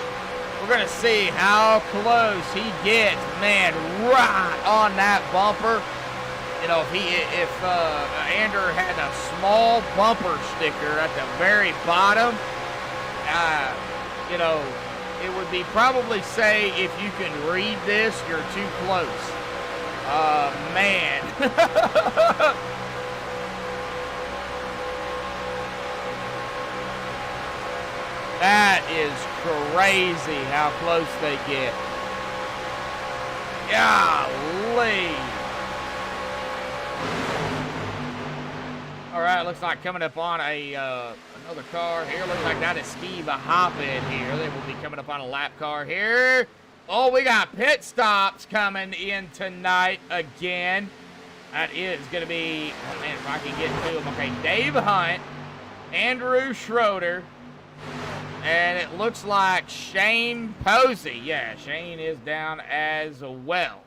We're going to see how close he gets. Man, right on that bumper. You know, if Andrew had a small bumper sticker at the very bottom, you know, it would be probably say, if you can read this, you're too close. Man. That is crazy how close they get. Golly. All right, looks like coming up on another car here. Looks like that is Steve Hoppin here. They will be coming up on a lap car here. Oh, we got pit stops coming in tonight again. That is going to be, oh man, if I can get to them. Okay, Dave Hunt, Andrew Schroeder, and it looks like Shane Posey. Yeah, Shane is down as well.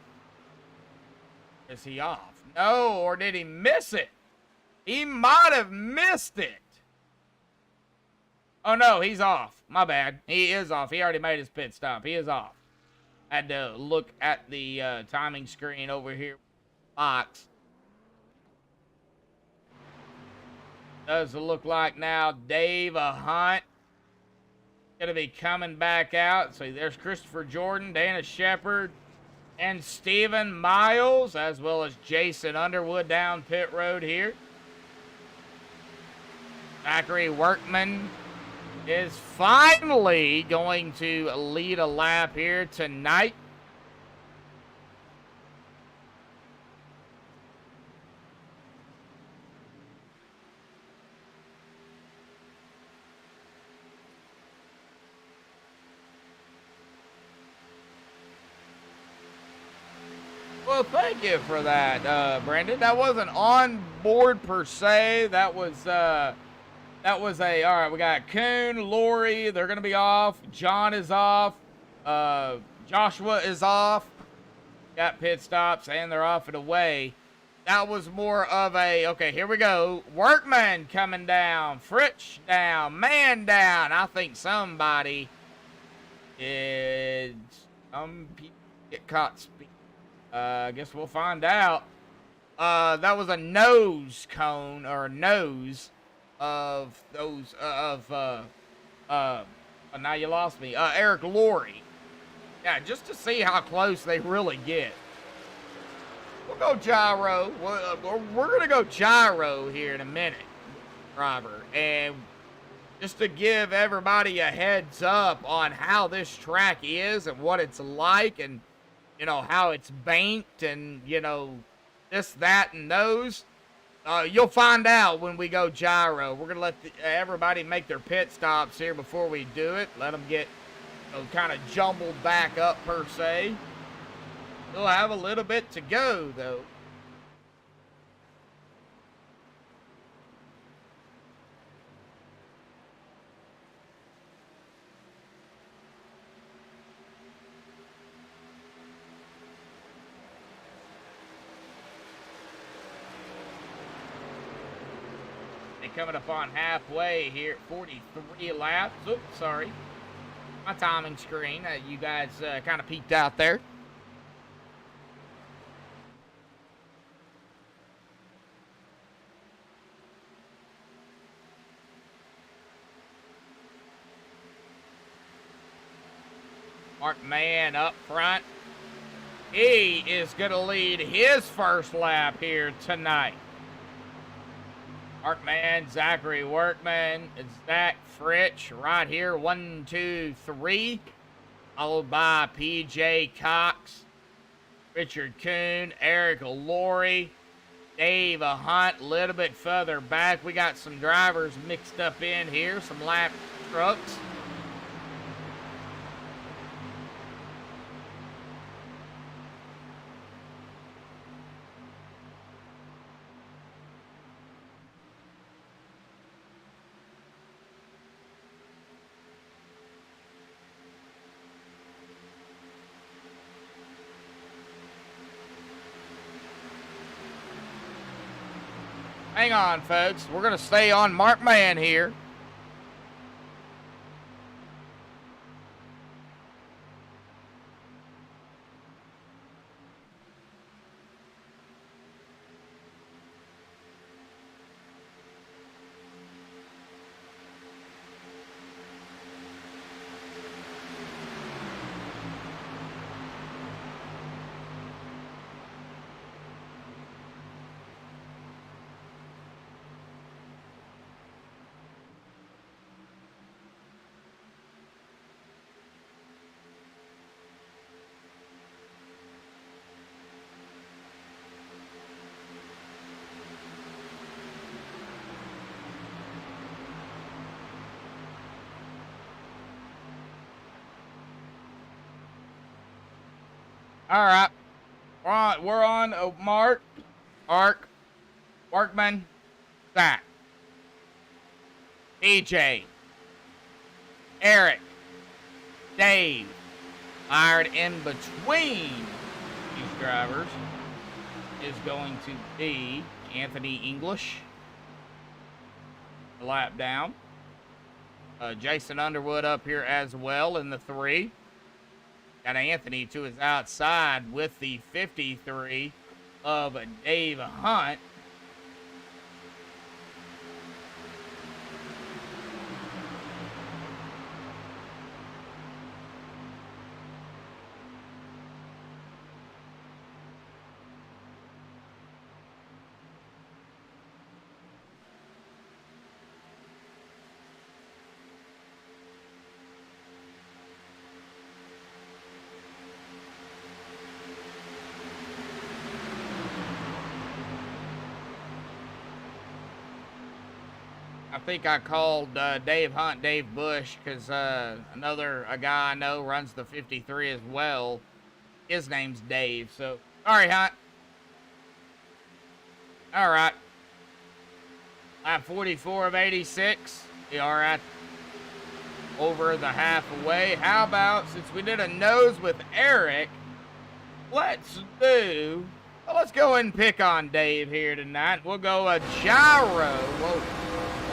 Is he off? No, or did he miss it? He might have missed it. Oh, no, he's off. My bad. He is off. He already made his pit stop. He is off. Had to look at the timing screen over here. Box. Does look like now Dave Hunt going to be coming back out. So there's Christopher Jordan, Dana Shepard, and Steven Miles, as well as Jason Underwood down pit road here. Zachary Workman is finally going to lead a lap here tonight. Well, thank you for that, Brandon. That wasn't on board per se. That was a, all right, we got Coon, Lori, they're going to be off. John is off. Joshua is off. Got pit stops, and they're off and away. That was more of a, okay, here we go. Workman coming down. Fritz down. Man down. I think somebody is, some people get caught speeding. I guess we'll find out. That was a nose cone, or nose of those, now you lost me. Eric Laurie. Yeah, just to see how close they really get. We'll go gyro. We're going to go gyro here in a minute, driver. And just to give everybody a heads up on how this track is and what it's like and, you know, how it's banked and, you know, this, that, and those. You'll find out when we go gyro. We're going to let everybody make their pit stops here before we do it. Let them get, you know, kind of jumbled back up per se. We'll have a little bit to go, though. Coming up on halfway here, 43 laps. Oops, sorry. My timing screen. You guys kind of peeked out there. Mark Mann up front. He is going to lead his first lap here tonight. Mark Mann, Zachary Workman, Zach Fritch right here. 1, 2, 3. Followed by PJ Cox, Richard Kuhn, Eric Laurie, Dave Hunt a little bit further back. We got some drivers mixed up in here, some lap trucks. Hang on, folks. We're going to stay on Mark Mann here. All right. We're on Mark, Workman, Zach, EJ, Eric, Dave. Fired in between these drivers is going to be Anthony English. A lap down. Jason Underwood up here as well in the 3. Got Anthony to his outside with the 53 of Dave Hunt. I think I called Dave Hunt Dave Bush because a guy I know runs the 53 as well. His name's Dave, so Sorry, Hunt. All right. Lap 44 of 86. We are at over the halfway. How about, since we did a nose with Eric, let's do, well, let's go and pick on Dave here tonight. We'll go a gyro. Whoa.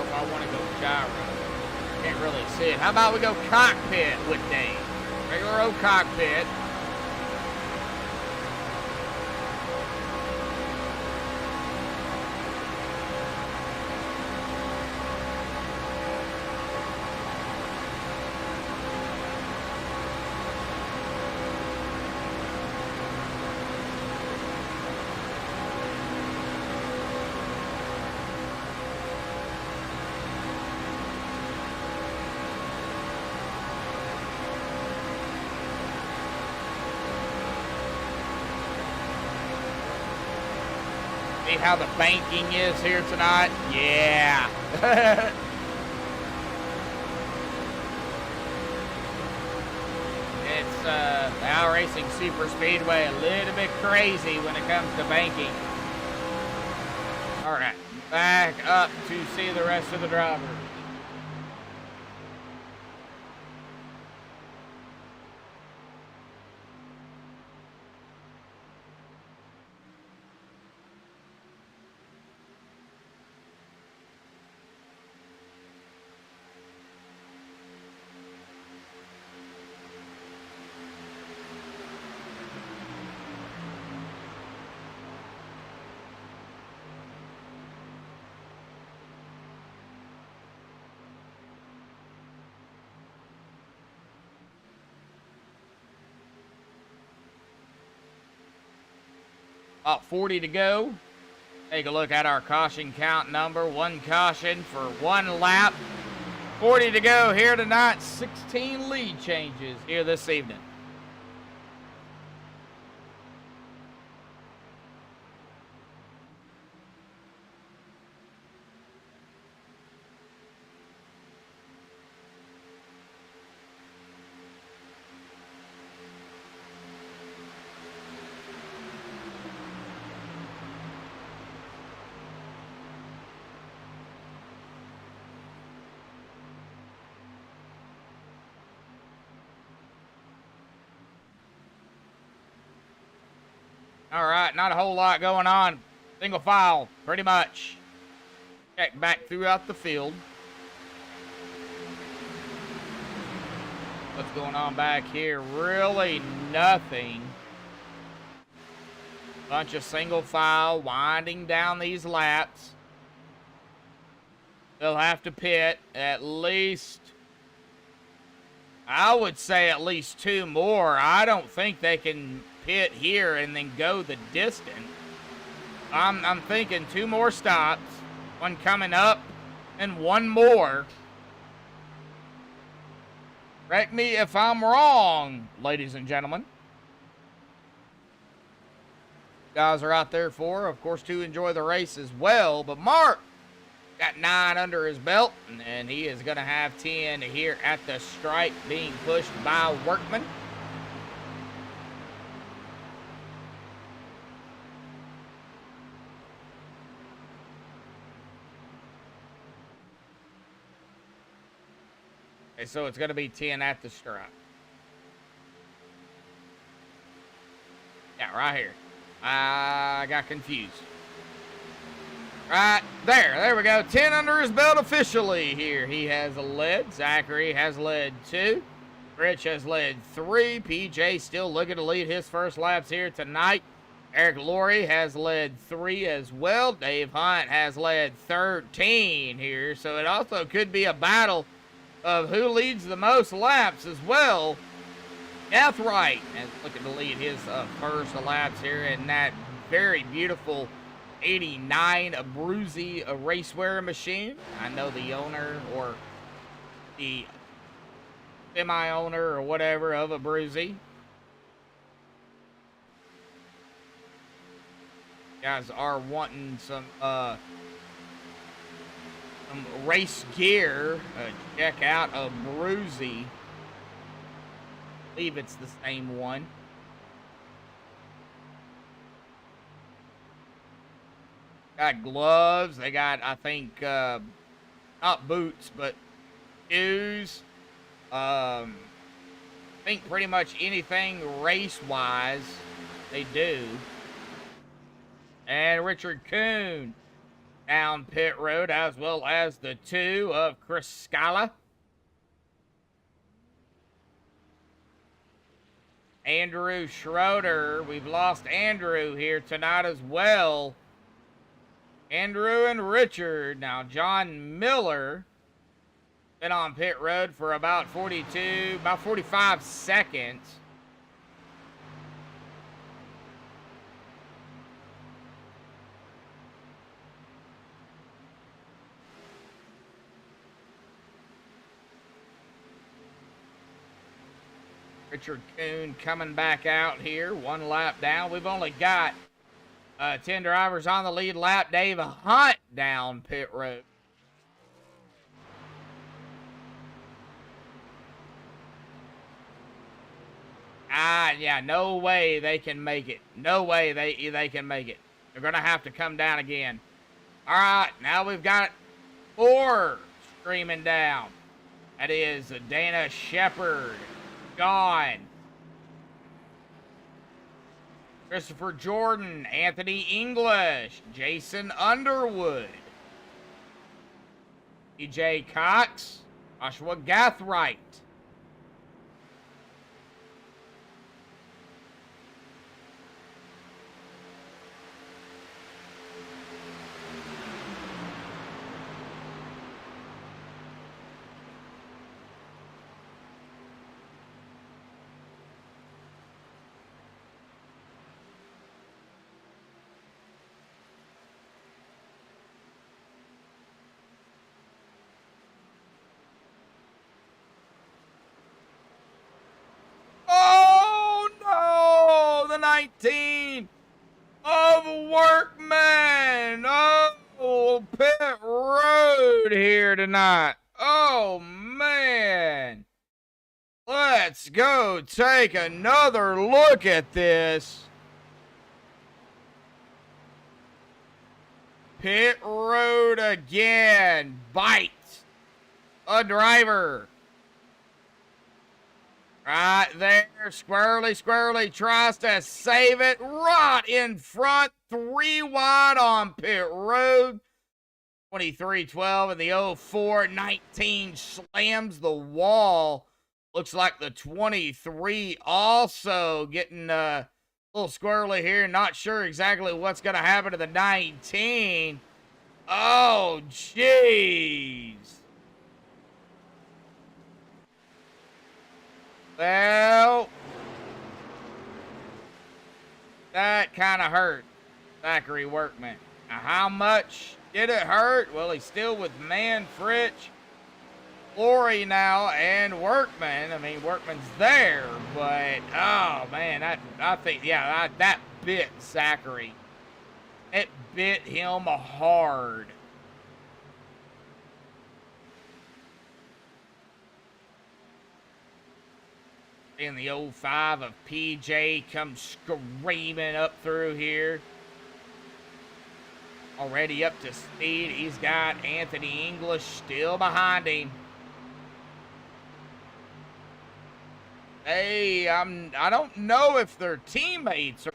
If I want to go gyro. Can't really see it. How about we go cockpit with Dave? Regular old cockpit. See how the banking is here tonight? Yeah. It's Al Racing Superspeedway, a little bit crazy when it comes to banking. All right, back up to see the rest of the drivers. About 40 to go. Take a look at our caution count number. One caution for one lap. 40 to go here tonight. 16 lead changes here this evening. All right, not a whole lot going on. Single file, pretty much. Check back throughout the field. What's going on back here? Really nothing. Bunch of single file winding down these laps. They'll have to pit at least, I would say at least two more. I don't think they can pit here and then go the distance. I'm thinking two more stops, one coming up and one more. Correct me if I'm wrong, ladies and gentlemen. Guys are out there for, of course, to enjoy the race as well. But Mark got 9 under his belt, and he is going to have 10 here at the stripe, being pushed by Workman. Okay, so it's going to be 10 at the stripe. Yeah, right here. I got confused. Right there we go. 10 under his belt officially here. He has led. Zachary has led 2. Rich has led 3. PJ still looking to lead his first laps here tonight. Eric Laurie has led 3 as well. Dave Hunt has led 13 here. So it also could be a battle of who leads the most laps as well. Wright is looking to lead his first laps here in that very beautiful 89 Abruzzi racewear machine. I know the owner or the semi-owner or whatever of Abruzzi. Guys are wanting some race gear. Check out Abruzzi. I believe it's the same one. Got gloves. They got, I think, not boots, but shoes. I think pretty much anything race-wise they do. And Richard Kuhn down pit road, as well as the 2 of Chris Scala. Andrew Schroeder. We've lost Andrew here tonight as well. Andrew and Richard. Now, John Miller been on pit road for about 45 seconds. Richard Kuhn coming back out here, 1 lap down. We've only got 10 drivers on the lead lap. Dave Hunt down pit road. Yeah, no way they can make it. No way they can make it. They're going to have to come down again. All right, now we've got 4 streaming down. That is Dana Shepard. Gone. Christopher Jordan, Anthony English, Jason Underwood, EJ Cox, Joshua Gathright. Oh no! The 19 of Workman. Oh, pit road here tonight. Oh man. Let's go take another look at this. Pit road again. Bites a driver. Right there, Squirrely tries to save it right in front, 3 wide on pit road. 23-12 and the 04-19 slams the wall. Looks like the 23 also getting a little squirrely here. Not sure exactly what's going to happen to the 19. Oh, jeez. Well, that kind of hurt Zachary Workman. Now, how much did it hurt? Well, he's still with Manfrich, Flory now, and Workman. I mean, Workman's there, but, oh, man, I think, yeah, that bit Zachary. It bit him hard. And the 05 of PJ comes screaming up through here. Already up to speed. He's got Anthony English still behind him. Hey, I don't know if they're teammates or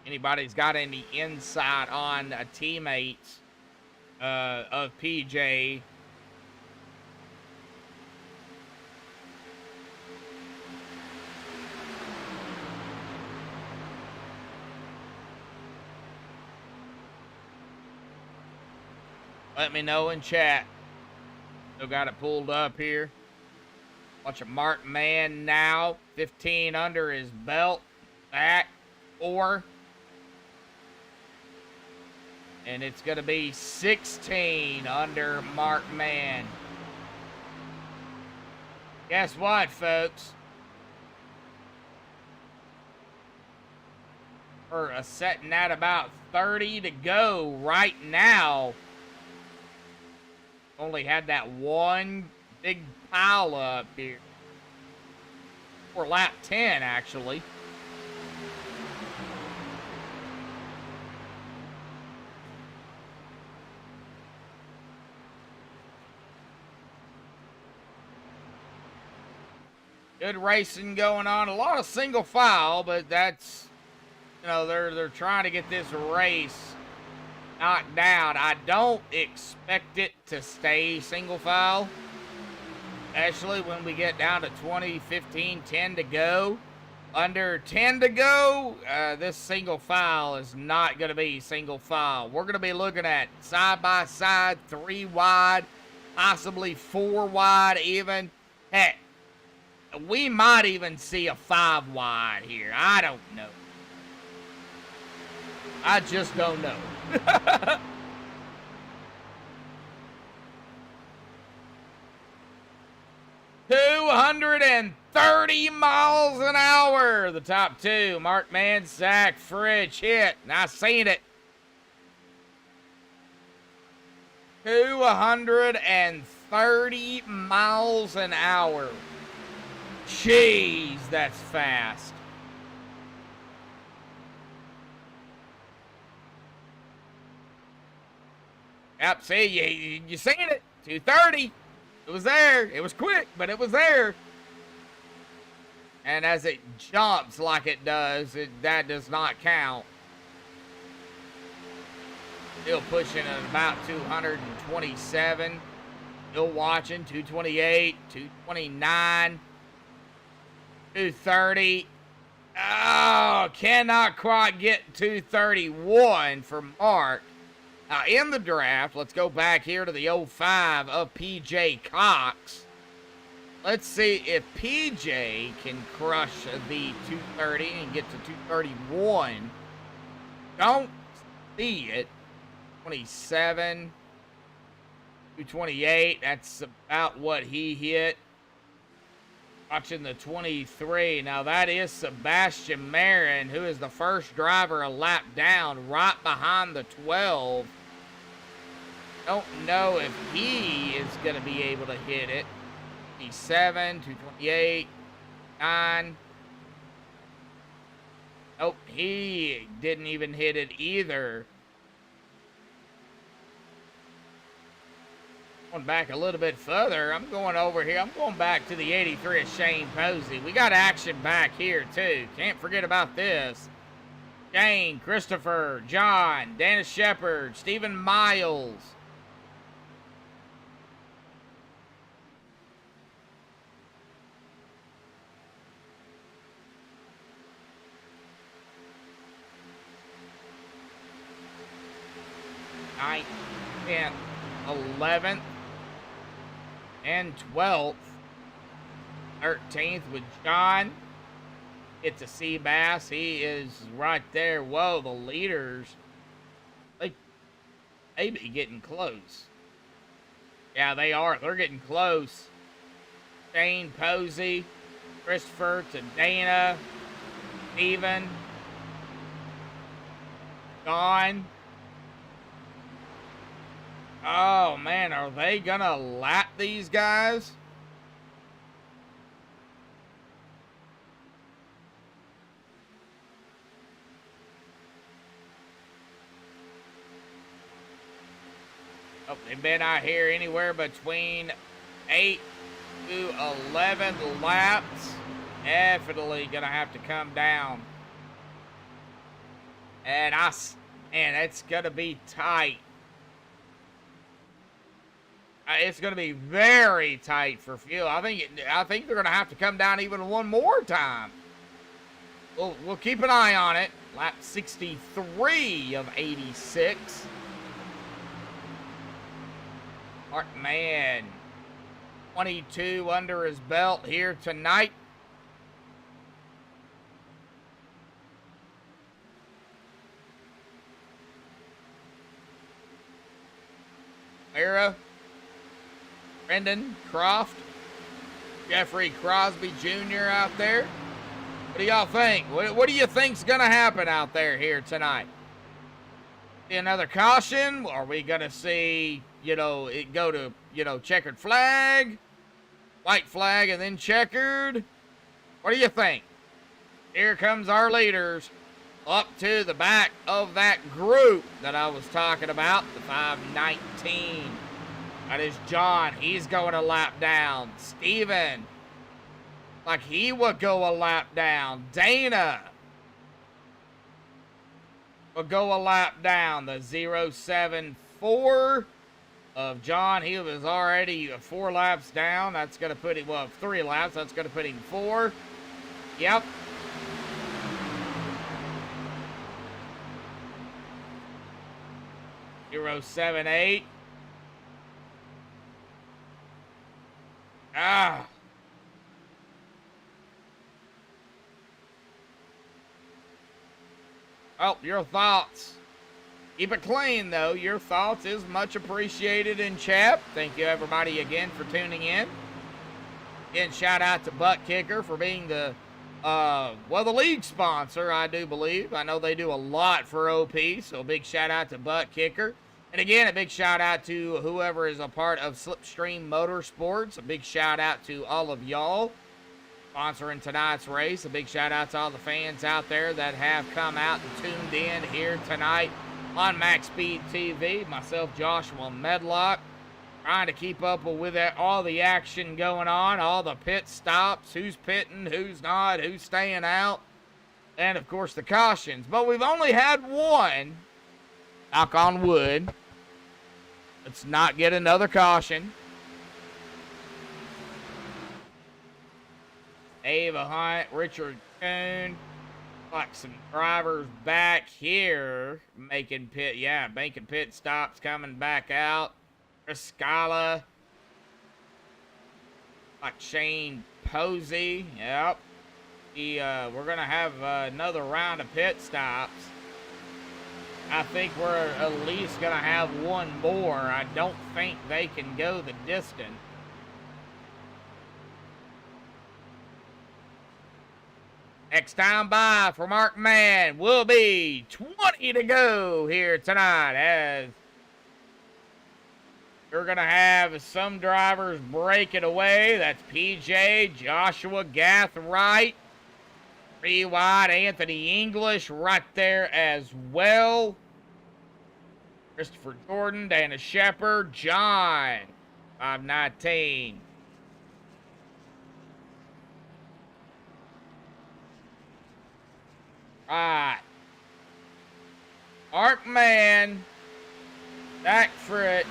anybody's got any insight on a teammate of PJ. Let me know in chat. Still got it pulled up here. Watch a Mark Man now. 15 under his belt. Back 4. And it's going to be 16 under Mark Man. Guess what, folks? We're setting at about 30 to go right now. Only had that one big pile up here. For lap 10, actually. Good racing going on. A lot of single file, but that's, you know, they're trying to get this race knocked down. I don't expect it to stay single file, especially when we get down to 20, 15, 10 to go. Under 10 to go, this single file is not going to be single file. We're going to be looking at side-by-side, 3 wide, possibly 4 wide even. Heck, we might even see a 5 wide here. I don't know. I just don't know. 230 miles an hour. The top 2, Mark Mansack, Fridge hit. And I seen it. 230 miles an hour. Jeez, that's fast. Yep, see, you seen it. 230. It was there. It was quick, but it was there. And as it jumps like it does, that does not count. Still pushing at about 227. Still watching. 228, 229, 230. Oh, cannot quite get 231 for Mark. Now, in the draft, let's go back here to the 05 of PJ Cox. Let's see if PJ can crush the 230 and get to 231. Don't see it. 27, 228. That's about what he hit. Watching the 23. Now, that is Sebastian Marin, who is the first driver a lap down, right behind the 12. Don't know if he is going to be able to hit it. 27, 228, 9. Nope, he didn't even hit it either. Going back a little bit further, I'm going over here. I'm going back to the 83 of Shane Posey. We got action back here, too. Can't forget about this. Shane, Christopher, John, Dennis Shepard, Stephen Miles. Ninth, 10th, 11th, and 12th. 13th with John. It's a Seabass. He is right there. Whoa, the leaders. They may be getting close. Yeah, they are. They're getting close. Shane Posey, Christopher to Dana, Steven, John. Oh, man, are they going to lap these guys? Oh, they've been out here anywhere between 8 to 11 laps. Definitely going to have to come down. And it's going to be tight. It's going to be very tight for fuel. I think they're going to have to come down even one more time. We'll keep an eye on it. Lap 63 of 86. Mark Man, 22 under his belt here tonight. Era. Brendan Croft, Jeffrey Crosby Jr. out there. What do y'all think? What do you think's gonna happen out there here tonight? See another caution? Are we gonna see, you know, it go to, you know, checkered flag, white flag, and then checkered? What do you think? Here comes our leaders up to the back of that group that I was talking about, the 519. That is John. He's going a lap down. Steven, like he would go a lap down. Dana will go a lap down. The 074 of John, he was already 4 laps down. That's going to put him, well, 3 laps. That's going to put him 4. Yep. Zero 78. Ah. Oh, your thoughts. Keep it clean, though. Your thoughts is much appreciated in chat. Thank you, everybody, again, for tuning in. Again, shout out to Buttkicker for being the, well, the league sponsor, I do believe. I know they do a lot for OP, so a big shout out to Buttkicker. And again, a big shout out to whoever is a part of Slipstream Motorsports. A big shout out to all of y'all sponsoring tonight's race. A big shout out to all the fans out there that have come out and tuned in here tonight on MaxspeedTV. Myself, Joshua Medlock, trying to keep up with all the action going on, all the pit stops, who's pitting, who's not, who's staying out, and of course the cautions. But we've only had one, knock on wood. Let's not get another caution. Ava Hunt, Richard Coon, like some drivers back here making pit stops, coming back out. Chris Scala, like Shane Posey, yep. We're gonna have another round of pit stops. I think we're at least gonna have one more. I don't think they can go the distance. Next time by for Mark Mann will be 20 to go here tonight, as we're going to have some drivers break it away. That's PJ, Joshua Gathright, 3 wide, Anthony English right there as well. Christopher Jordan, Dana Shepard, John, 519. Right. Mark Mann, Zach Fritch,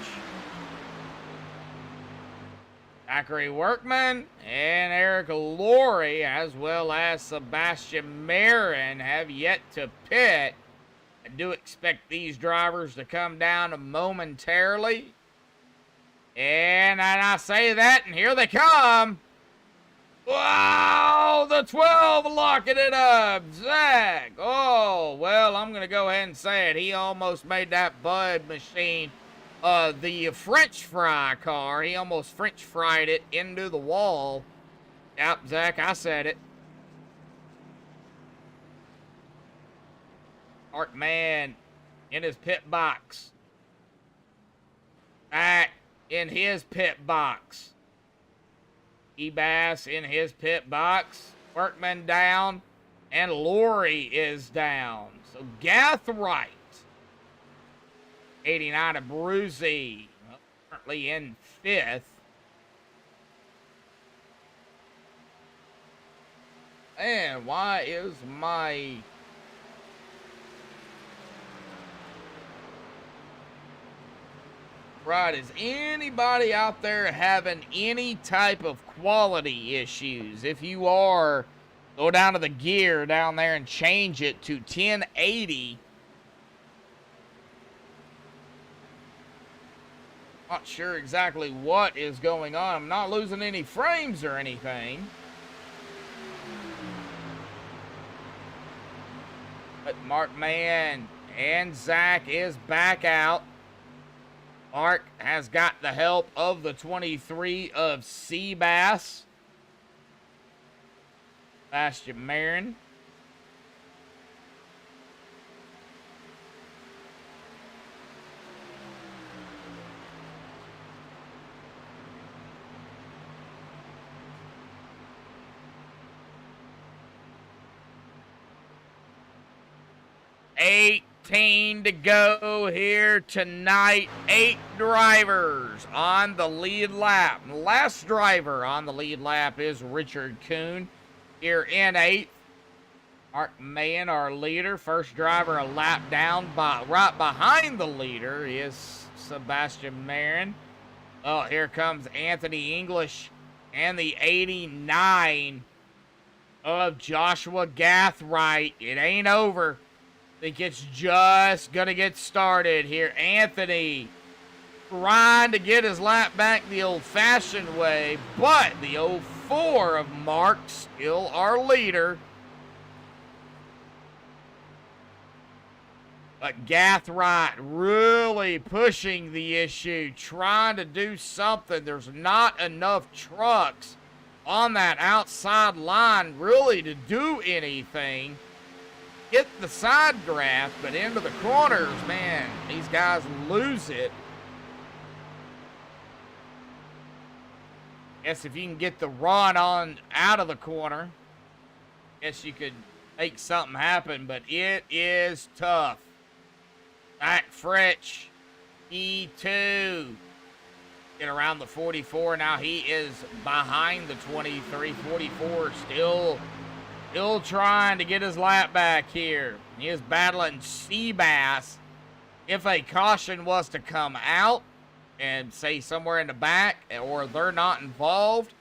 Zachary Workman, and Eric Laurie, as well as Sebastian Marin, have yet to pit. I do expect these drivers to come down momentarily. And I say that, and here they come. Wow, the 12 locking it up. Zach. Oh, well, I'm going to go ahead and say it. He almost made that Bud machine, the French fry car. He almost French fried it into the wall. Yep, Zach, I said it. Mark Mann in his pit box. Back in his pit box. Ebass in his pit box. Workman down. And Laurie is down. So Gathright. 89 of Bruzy. Currently in 5th. And why is my... Right, is anybody out there having any type of quality issues? If you are, go down to the gear down there and change it to 1080. Not sure exactly what is going on. I'm not losing any frames or anything. But Mark Mann and Zach is back out. Mark has got the help of the 23 of Seabass. Sebastian Marin. $18 to go here tonight. 8 drivers on the lead lap. The last driver on the lead lap is Richard Kuhn here in 8th. Mark Mahan, our leader. First driver a lap down. Right behind the leader is Sebastian Marin. Oh, here comes Anthony English and the 89 of Joshua Gathright. It ain't over. I think it's just going to get started here. Anthony trying to get his lap back the old-fashioned way, but the 04 of Mark still our leader. But Gathright really pushing the issue, trying to do something. There's not enough trucks on that outside line really to do anything. Hit the side draft, but into the corners, man, these guys lose it. Guess if you can get the run on out of the corner, guess you could make something happen, but it is tough. Zach Fritsch, E2. Get around the 44. Now he is behind the 23. 44 still trying to get his lap back here. He is battling Seabass. If a caution was to come out and say somewhere in the back, or they're not involved,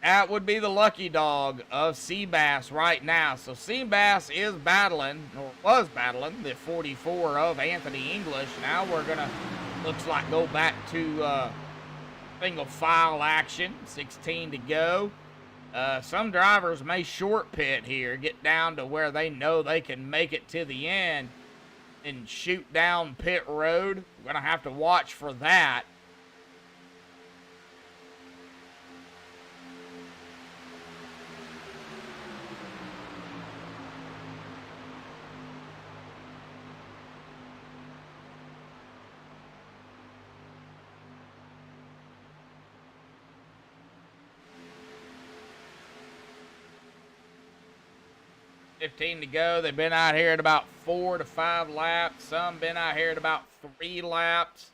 that would be the lucky dog of Seabass right now. So Seabass is battling, or was battling, the 44 of Anthony English. Now we're going to, looks like, go back to single file action. 16 to go. Some drivers may short pit here, get down to where they know they can make it to the end and shoot down pit road. We're going to have to watch for that. $15 to go. They've been out here at about 4 to 5 laps. Some been out here at about 3 laps.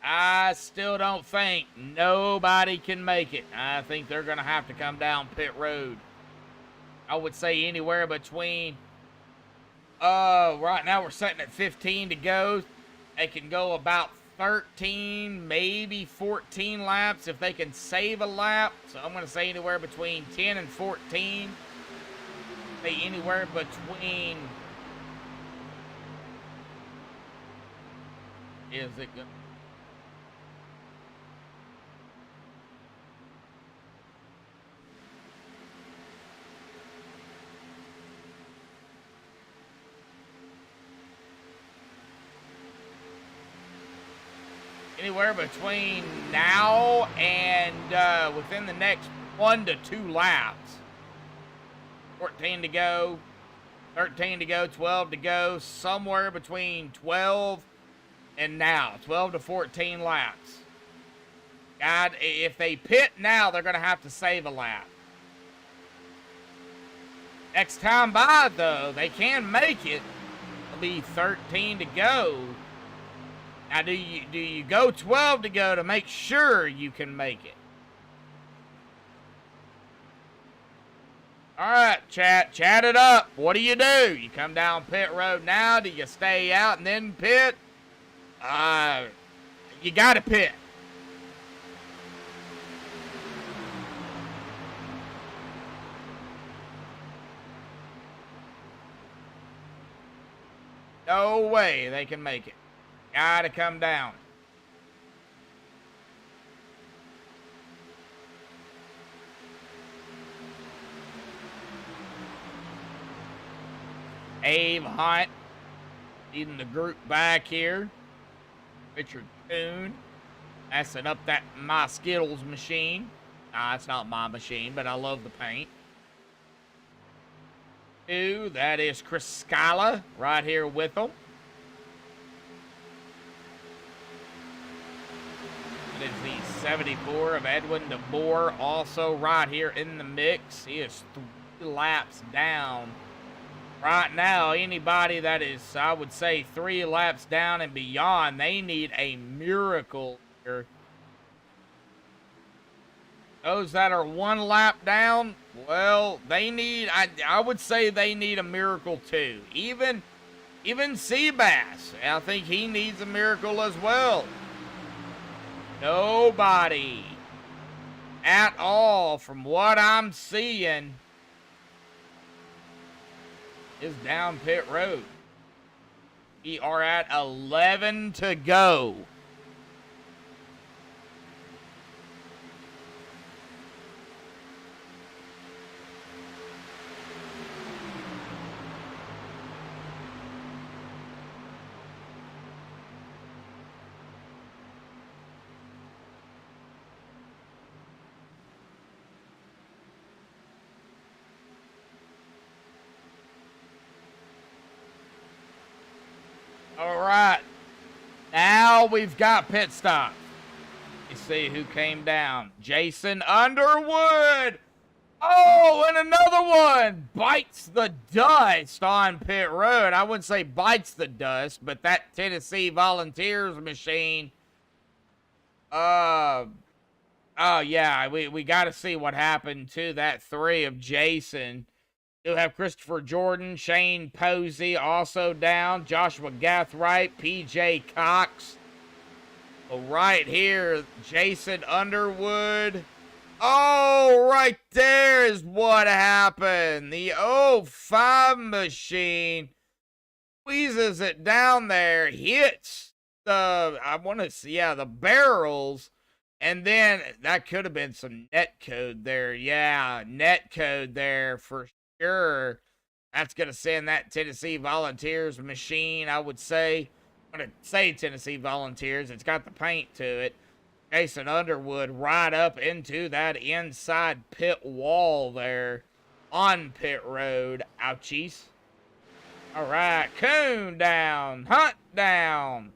I still don't think nobody can make it. I think they're going to have to come down pit road. I would say anywhere between, right now we're sitting at 15 to go. They can go about 13, maybe 14 laps if they can save a lap. So I'm going to say anywhere between 10 and 14. Say anywhere between, is it good? Anywhere between now and within the next 1 to 2 laps. 14 to go, 13 to go, 12 to go, somewhere between 12 and now, 12 to 14 laps. God, if they pit now, they're going to have to save a lap. Next time by, though, they can make it. It'll be 13 to go. Now, do you go 12 to go to make sure you can make it? All right, chat it up. What do? You come down pit road now? Do you stay out and then pit? You got to pit. No way they can make it. Got to come down. Abe Hunt leading the group back here. Richard Kuhn messing up that My Skittles machine. Nah, it's not my machine, but I love the paint. 2, that is Chris Scala right here with them. That is the 74 of Edwin DeBoer, also right here in the mix. He is 3 laps down. Right now, anybody that is, I would say, 3 laps down and beyond, they need a miracle here. Those that are 1 lap down, well, they need, I would say they need a miracle too. Even Seabass, I think he needs a miracle as well. Nobody at all, from what I'm seeing, is down pit road. We are at 11 to go. All right, now we've got pit stop. Let's see who came down. Jason Underwood. Oh, and another one bites the dust on pit road. I wouldn't say bites the dust, but that Tennessee Volunteers machine. Oh yeah, we got to see what happened to that 3 of Jason. You'll have Christopher Jordan, Shane Posey also down, Joshua Gathright, PJ Cox. Right here, Jason Underwood. Oh, right there is what happened. The 05 machine squeezes it down there, hits the, I want to see, yeah, the barrels. And then that could have been some net code there. Yeah, net code there for sure. That's going to send that Tennessee Volunteers machine, I would say. I'm going to say Tennessee Volunteers. It's got the paint to it. Jason Underwood right up into that inside pit wall there on pit road. Ouchies. All right, Coon down. Hunt down.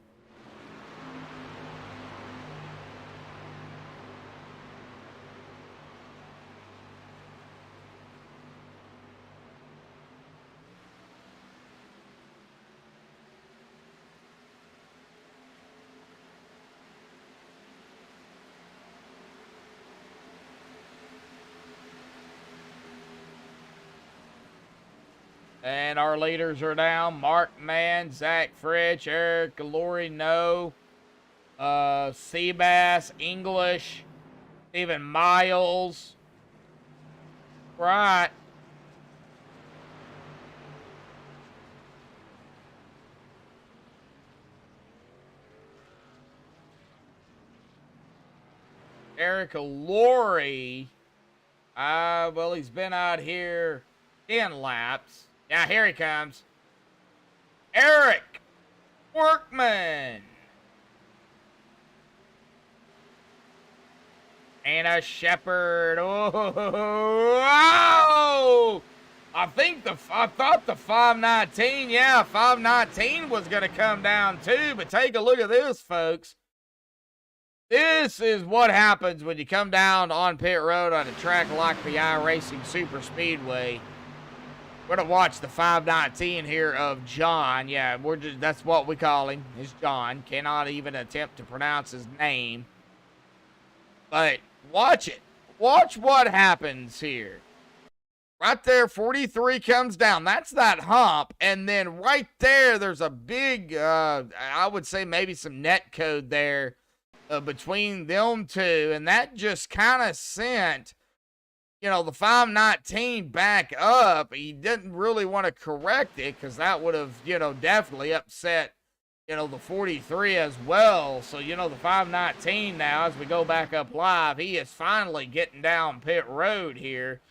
And our leaders are down. Mark Mann, Zach Fritch, Eric Galori, No, Seabass, English, Stephen Miles. Right. Eric Galori. Well, he's been out here 10 laps. Yeah, here he comes. Eric Workman. Anna Shepard. Oh! I thought the 519, yeah, 519 was going to come down too, but take a look at this, folks. This is what happens when you come down on pit road on a track like the iRacing Superspeedway. We're going to watch the 519 here of John. Yeah, that's what we call him, is John. Cannot even attempt to pronounce his name. But watch it. Watch what happens here. Right there, 43 comes down. That's that hump. And then right there, there's a big, I would say maybe some net code there between them two. And that just kind of sent, you know, the 519 back up. He didn't really want to correct it because that would have, you know, definitely upset, you know, the 43 as well. So, you know, the 519 now, as we go back up live, he is finally getting down pit road here.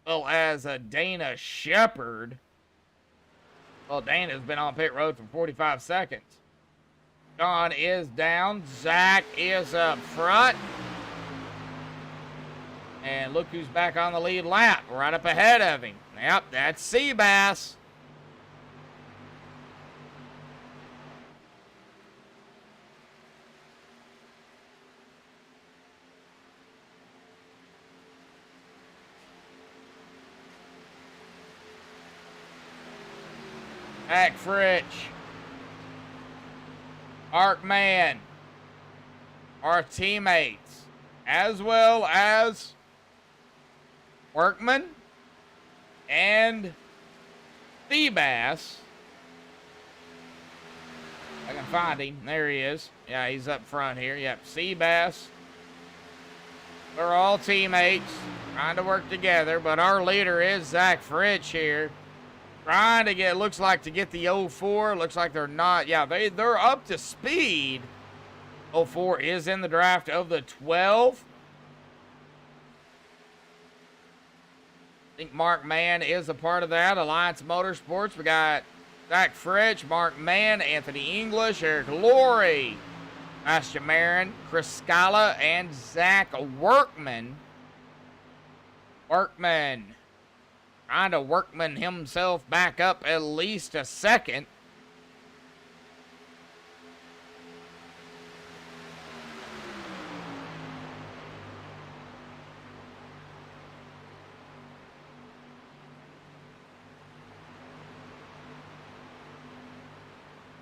Well, as a Dana Shepard. Well, Dana's been on pit road for 45 seconds. John is down. Zach is up front. And look who's back on the lead lap, right up ahead of him. Yep, that's Seabass. Zach Fritch, Arkman, our teammates, as well as Workman and Seabass. I can find him. There he is. Yeah, he's up front here. Yep, Seabass. We're all teammates trying to work together, but our leader is Zach Fritch here. Trying to get, looks like to get the 04. Looks like they're not. Yeah, they're up to speed. 04 is in the draft of the 12. I think Mark Mann is a part of that. Alliance Motorsports. We got Zach Fritch, Mark Mann, Anthony English, Eric Laurie, Asha Marin, Chris Scala, and Zach Workman. Workman trying to Workman himself back up at least a second.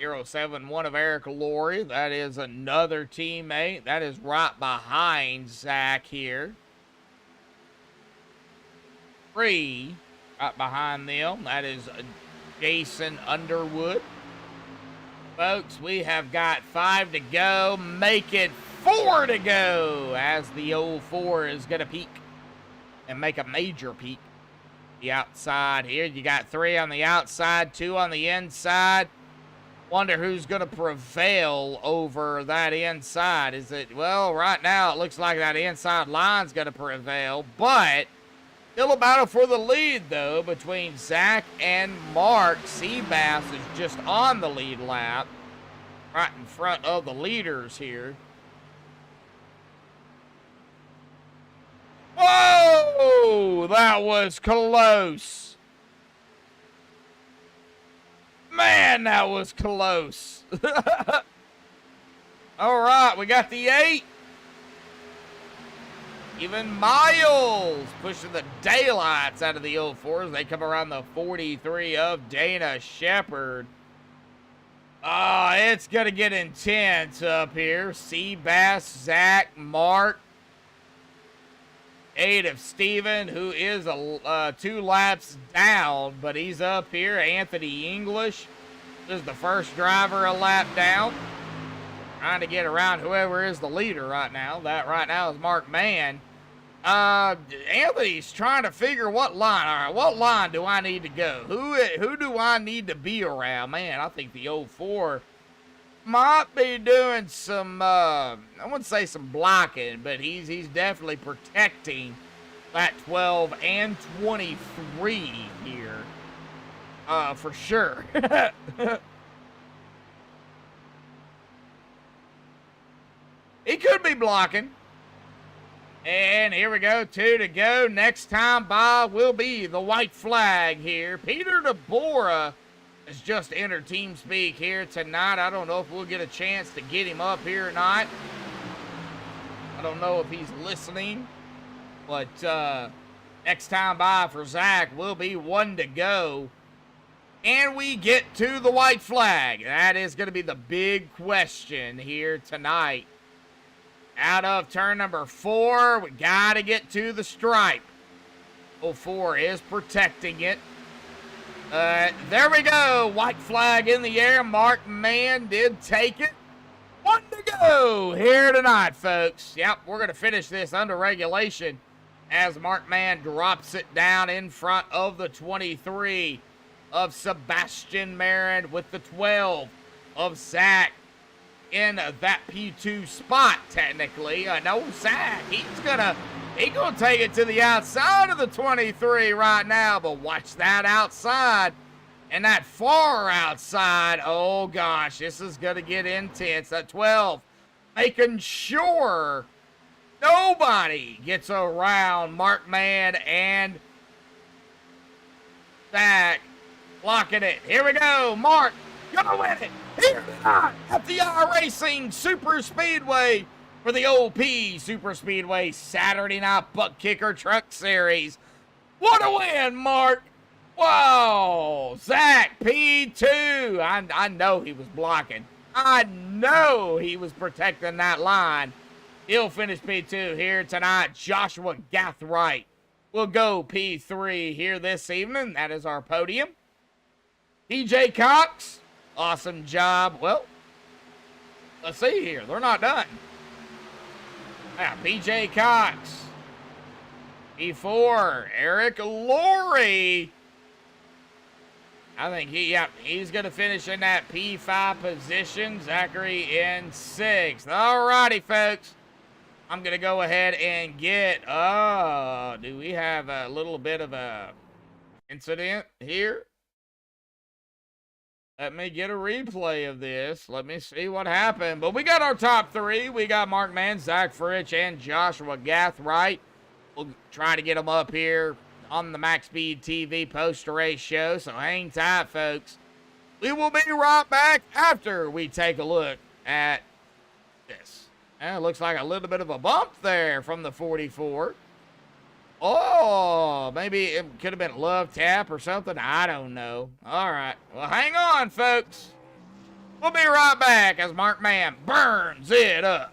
.071 of Eric Laurie. That is another teammate. That is right behind Zach here. 3 right behind them. That is Jason Underwood. Folks, we have got 5 to go. Make it 4 to go as the 04 is going to peak and make a major peak. The outside here. You got 3 on the outside, 2 on the inside. Wonder who's going to prevail over that inside. Is it, well, right now it looks like that inside line's going to prevail, but still a battle for the lead, though, between Zach and Mark. Seabass is just on the lead lap, right in front of the leaders here. Whoa! That was close. Man, that was close. All right, we got the 8. Even Miles pushing the daylights out of the 04s. They come around the 43 of Dana Shepard. It's going to get intense up here. Seabass, Zach, Mark. 8 of Steven, who is 2 laps down, but he's up here. Anthony English is the first driver a lap down. Trying to get around whoever is the leader right now. That right now is Mark Mann. Anthony's trying to figure what line. All right, what line do I need to go? Who do I need to be around? Man, I think the 04 might be doing some, I wouldn't say some blocking, but he's definitely protecting that 12 and 23 here, for sure. He could be blocking. And here we go, 2 to go. Next time by will be the white flag here. Peter DeBora has just entered TeamSpeak here tonight. I don't know if we'll get a chance to get him up here or not. I don't know if he's listening. But next time by for Zach will be 1 to go. And we get to the white flag. That is going to be the big question here tonight. Out of turn number 4, we got to get to the stripe. 04 is protecting it. There we go. White flag in the air. Mark Mann did take it. 1 to go here tonight, folks. Yep, we're going to finish this under regulation as Mark Mann drops it down in front of the 23 of Sebastian Marin with the 12 of Zach in that P2 spot, technically. No, Zach, he's gonna take it to the outside of the 23 right now, but watch that outside and that far outside. Oh gosh, this is gonna get intense. That 12 making sure Nobody gets around Markman and Zach blocking it. Here we go. Mark, go with it. Here tonight at the iRacing Superspeedway for the OP Superspeedway Saturday Night Buttkicker Truck Series. What a win, Mark. Whoa. Zach, P2. I know he was blocking. I know he was protecting that line. He'll finish P2 here tonight. Joshua Gathright will go P3 here this evening. That is our podium. TJ Cox, awesome job. Well, let's see here. They're not done. Now, PJ Cox. P4, Eric Laurie. I think he's going to finish in that P5 position. Zachary in 6th. All righty, folks. I'm going to go ahead and get, do we have a little bit of a incident here? Let me get a replay of this. Let me see what happened. But we got our top 3. We got Mark Mann, Zach Fritsch, and Joshua Gathright. We'll try to get them up here on the MaxspeedTV post-race show, so hang tight, folks. We will be right back after we take a look at this. And it looks like a little bit of a bump there from the 44. Oh, maybe it could have been love tap or something. I don't know. All right. Well, hang on, folks. We'll be right back as Mark Mann burns it up.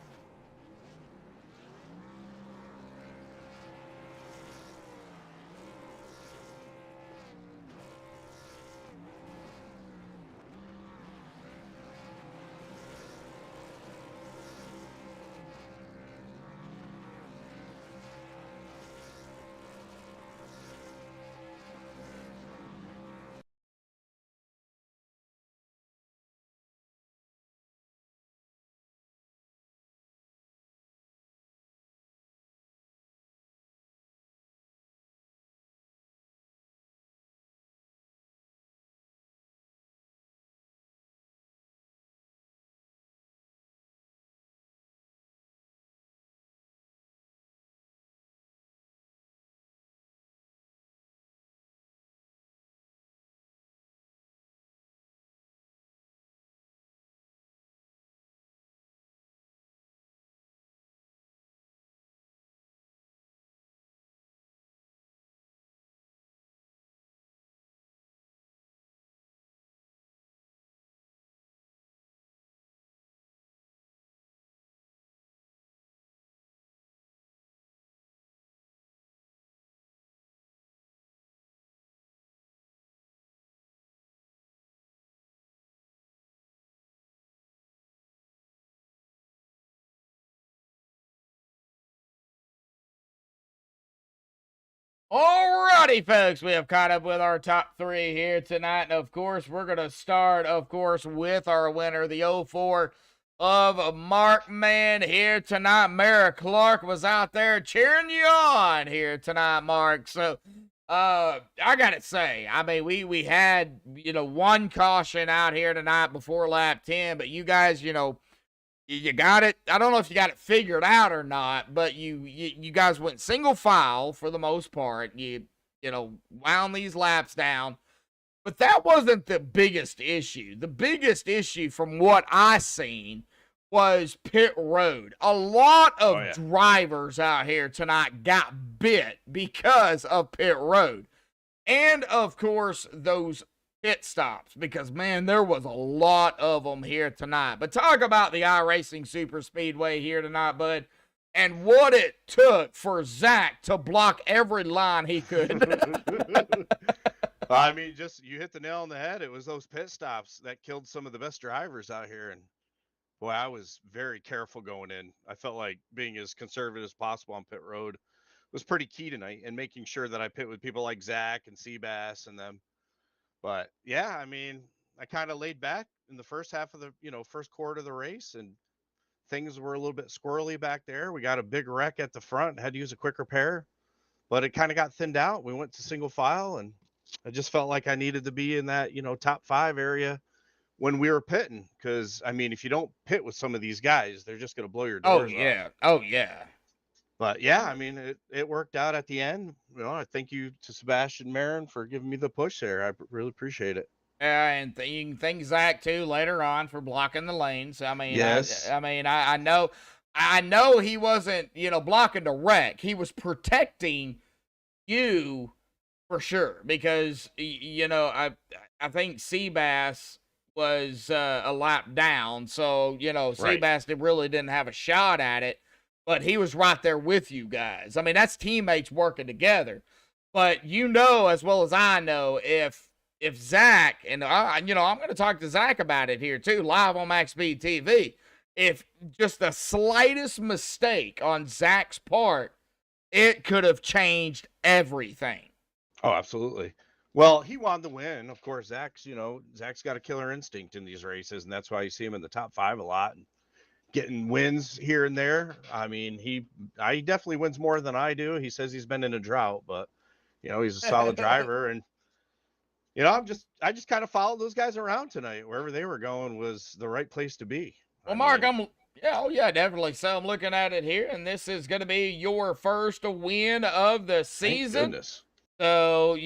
Alrighty, folks, we have caught up with our top 3 here tonight. And, of course, we're going to start, of course, with our winner, the 04 of Mark Mann here tonight. Mara Clark was out there cheering you on here tonight, Mark. So, I got to say, I mean, we had, one caution out here tonight before lap 10, but you guys, you got it. I don't know if you got it figured out or not, but you guys went single file for the most part. You wound these laps down, but that wasn't the biggest issue. The biggest issue from what I seen was pit road. A lot of drivers out here tonight got bit because of pit road. And of course, those pit stops, because man, there was a lot of them here tonight. But talk about the iRacing Superspeedway here tonight, bud, and what it took for Zach to block every line he could. I mean, you hit the nail on the head. It was those pit stops that killed some of the best drivers out here. And boy, I was very careful going in. I felt like being as conservative as possible on pit road was pretty key tonight, and making sure that I pit with people like Zach and Seabass and them. But yeah, I mean, I kind of laid back in the first half of the, first quarter of the race, and things were a little bit squirrely back there. We got a big wreck at the front, had to use a quick repair, but it kind of got thinned out. We went to single file, and I just felt like I needed to be in that, top 5 area when we were pitting. Cause I mean, if you don't pit with some of these guys, they're just going to blow your doors off. Oh yeah. But yeah, I mean, it worked out at the end. You know, I thank you to Sebastian Marin for giving me the push there. I really appreciate it. And you can thank Zach too later on for blocking the lanes. I mean, Yes. I know he wasn't, blocking the wreck. He was protecting you for sure because I think Seabass was a lap down, so Seabass really didn't have a shot at it, but he was right there with you guys. I mean, that's teammates working together. But as well as I know, if Zach, and I'm going to talk to Zach about it here too, live on MaxspeedTV. If just the slightest mistake on Zach's part, it could have changed everything. Oh, absolutely. Well, he wanted to win. Of course, Zach's got a killer instinct in these races, and that's why you see him in the top 5 a lot and getting wins here and there. I mean, he definitely wins more than I do. He says he's been in a drought, but he's a solid driver, and I just kind of followed those guys around tonight. Wherever they were going was the right place to be. Well, Mark, definitely. So I'm looking at it here, and this is going to be your first win of the season. Thank goodness. So,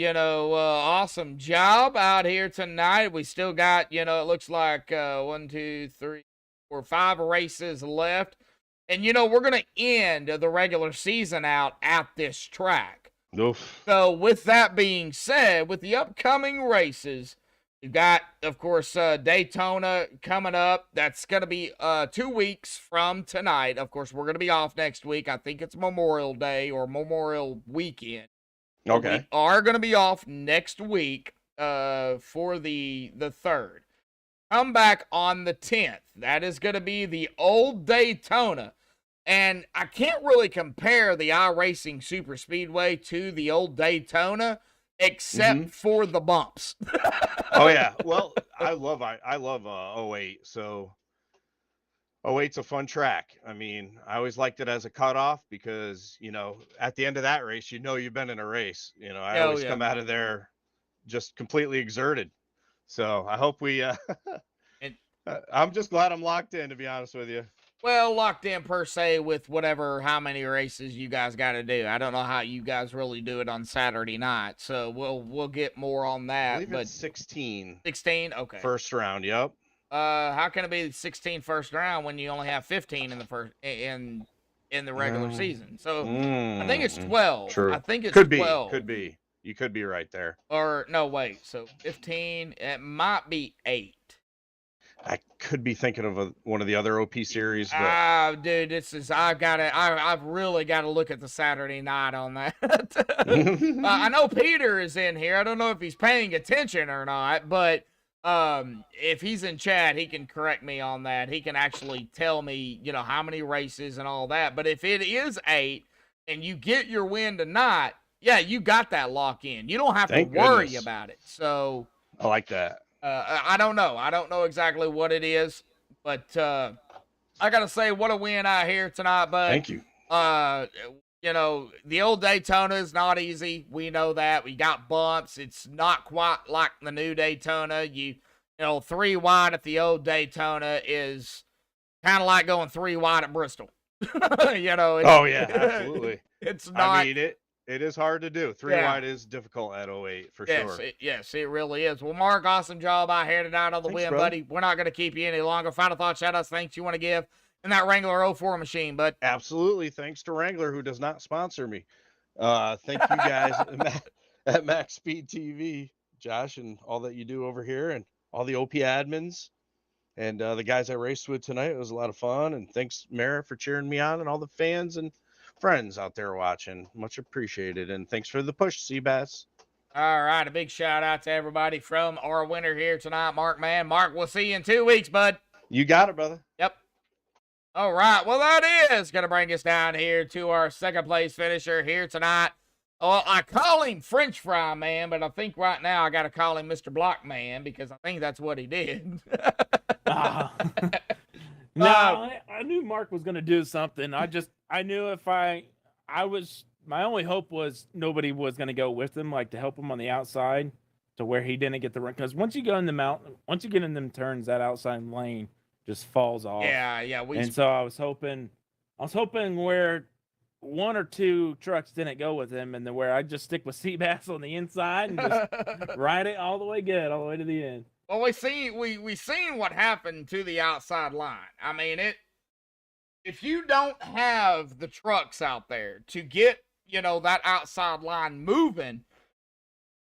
awesome job out here tonight. We still got, it looks like 1, 2, 3, 4, 5 races left. And, we're going to end the regular season out at this track. Oof. So, with that being said, with the upcoming races, we've got, of course, Daytona coming up. That's going to be 2 weeks from tonight. Of course, we're going to be off next week. I think it's Memorial Day or Memorial Weekend. Okay. We are going to be off next week for the 3rd. Come back on the 10th. That is going to be the old Daytona. And I can't really compare the iRacing Superspeedway to the old Daytona except for the bumps. Oh, yeah. Well, I love 08. So 08's a fun track. I mean, I always liked it as a cutoff because, at the end of that race, you've been in a race. I always come out of there just completely exerted. So I hope we, I'm just glad I'm locked in, to be honest with you. Well, locked in per se with how many races you guys got to do. I don't know how you guys really do it on Saturday night. So we'll get more on that. I believe it's 16. 16? Okay. First round, yep. How can it be 16 first round when you only have 15 in the first in the regular season? So I think it's 12. True. I think it's could 12. Could be. You could be right there. Or no, wait. So 15. It might be 8. I could be thinking of one of the other OP series. But... dude, I've really got to look at the Saturday night on that. I know Peter is in here. I don't know if he's paying attention or not, but if he's in chat, he can correct me on that. He can actually tell me, how many races and all that. But if it is 8 and you get your win tonight, yeah, you got that lock in. You don't have to worry about it. So I like that. I don't know. I don't know exactly what it is, but I got to say, what a win out here tonight, bud. Thank you. The old Daytona is not easy. We know that. We got bumps. It's not quite like the new Daytona. 3 wide at the old Daytona is kind of like going 3 wide at Bristol. Oh, yeah, absolutely. It's not. I mean, it is hard to do. 3 wide is difficult at 08 for sure. Yes, it really is. Well, Mark, awesome job out here tonight on the win, brother. buddy. We're not going to keep you any longer. Final thoughts, shout-outs, thanks you want to give in that Wrangler 04 machine, bud. Absolutely. Thanks to Wrangler, who does not sponsor me. Thank you guys at MaxspeedTV, Josh, and all that you do over here, and all the OP admins, and the guys I raced with tonight. It was a lot of fun, and thanks, Mara, for cheering me on, and all the fans and friends out there watching. Much appreciated, and thanks for the push, Seabass. All right, a big shout-out to everybody from our winner here tonight, Mark, man. Mark, we'll see you in 2 weeks, bud. You got it, brother. Yep. All right, well, that is going to bring us down here to our second place finisher here tonight. Well, I call him French Fry Man, but I think right now I got to call him Mr. Block Man because I think that's what he did. No, I knew Mark was going to do something. I knew if my only hope was nobody was going to go with him, like to help him on the outside to where he didn't get the run. Because once you go in the mountain, once you get in them turns, that outside lane just falls off. Yeah. So I was hoping where one or two trucks didn't go with him, and where I just stick with Seabass on the inside and just ride it all the way good, all the way to the end. Well, we seen what happened to the outside line. I mean, if you don't have the trucks out there to get, that outside line moving,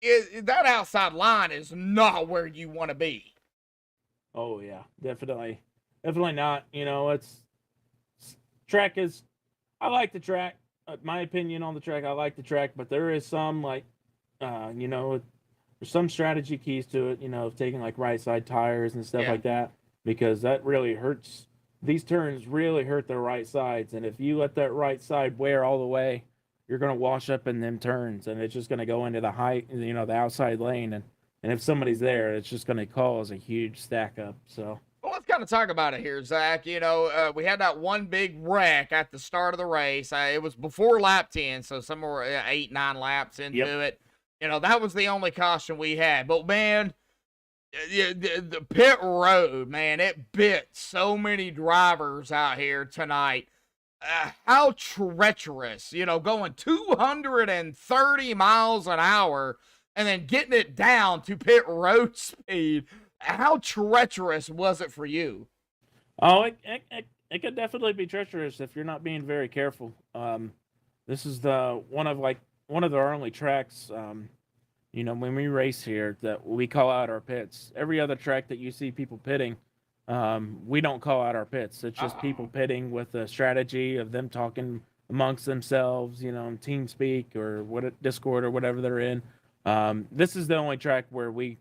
that outside line is not where you want to be. Oh yeah, definitely not. Track is. I like the track. My opinion on the track, I like the track, but there is some there's some strategy keys to it. Of taking like right side tires and stuff like that, because that really hurts. These turns really hurt the right sides, and if you let that right side wear all the way, you're gonna wash up in them turns, and it's just gonna go into the the outside lane, and if somebody's there, it's just gonna cause a huge stack up. So. Well, let's kind of talk about it here, Zach. We had that one big wreck at the start of the race. It was before lap 10, so somewhere 8, 9 laps into it. That was the only caution we had. But, man, the pit road, man, it bit so many drivers out here tonight. How treacherous, going 230 miles an hour and then getting it down to pit road speed. How treacherous was it for you? Oh, it could definitely be treacherous if you're not being very careful. This is one of our only tracks, when we race here, that we call out our pits. Every other track that you see people pitting, we don't call out our pits. It's just people pitting with a strategy of them talking amongst themselves, team speak or Discord or whatever they're in. This is the only track where we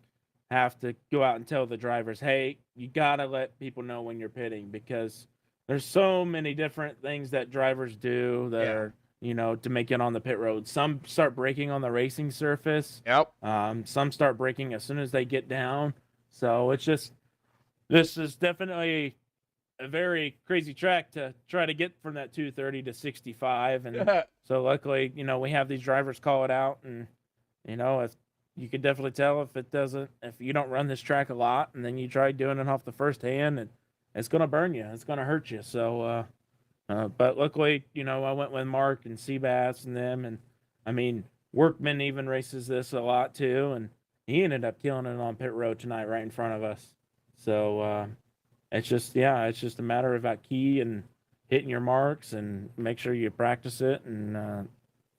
have to go out and tell the drivers, hey, you gotta let people know when you're pitting, because there's so many different things that drivers do that are, to make it on the pit road. Some start braking on the racing surface. Yep. Some start braking as soon as they get down. So this is definitely a very crazy track to try to get from that 230 to 65. And so luckily, we have these drivers call it out, and, if you can definitely tell if you don't run this track a lot and then you try doing it off the first hand, it's going to burn you. It's going to hurt you. So, but luckily, I went with Mark and Seabass and them. And I mean, Workman even races this a lot too. And he ended up killing it on pit road tonight right in front of us. So, it's just a matter of that key and hitting your marks and make sure you practice it and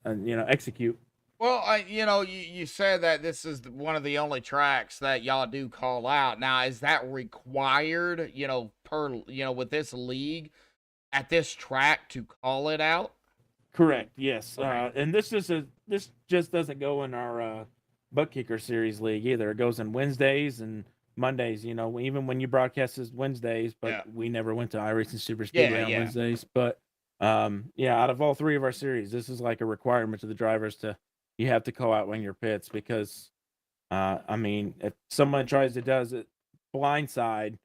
execute. Well, you said that this is one of the only tracks that y'all do call out. Now, is that required, with this league at this track to call it out? Correct. Yes. Okay. And this just doesn't go in our Buttkicker series league either. It goes in Wednesdays and Mondays. Even when you broadcast as Wednesdays, but we never went to iRacing Superspeedway on Wednesdays. But out of all three of our series, this is like a requirement to the drivers you have to call out when you're pits, because if someone tries to does it blindside,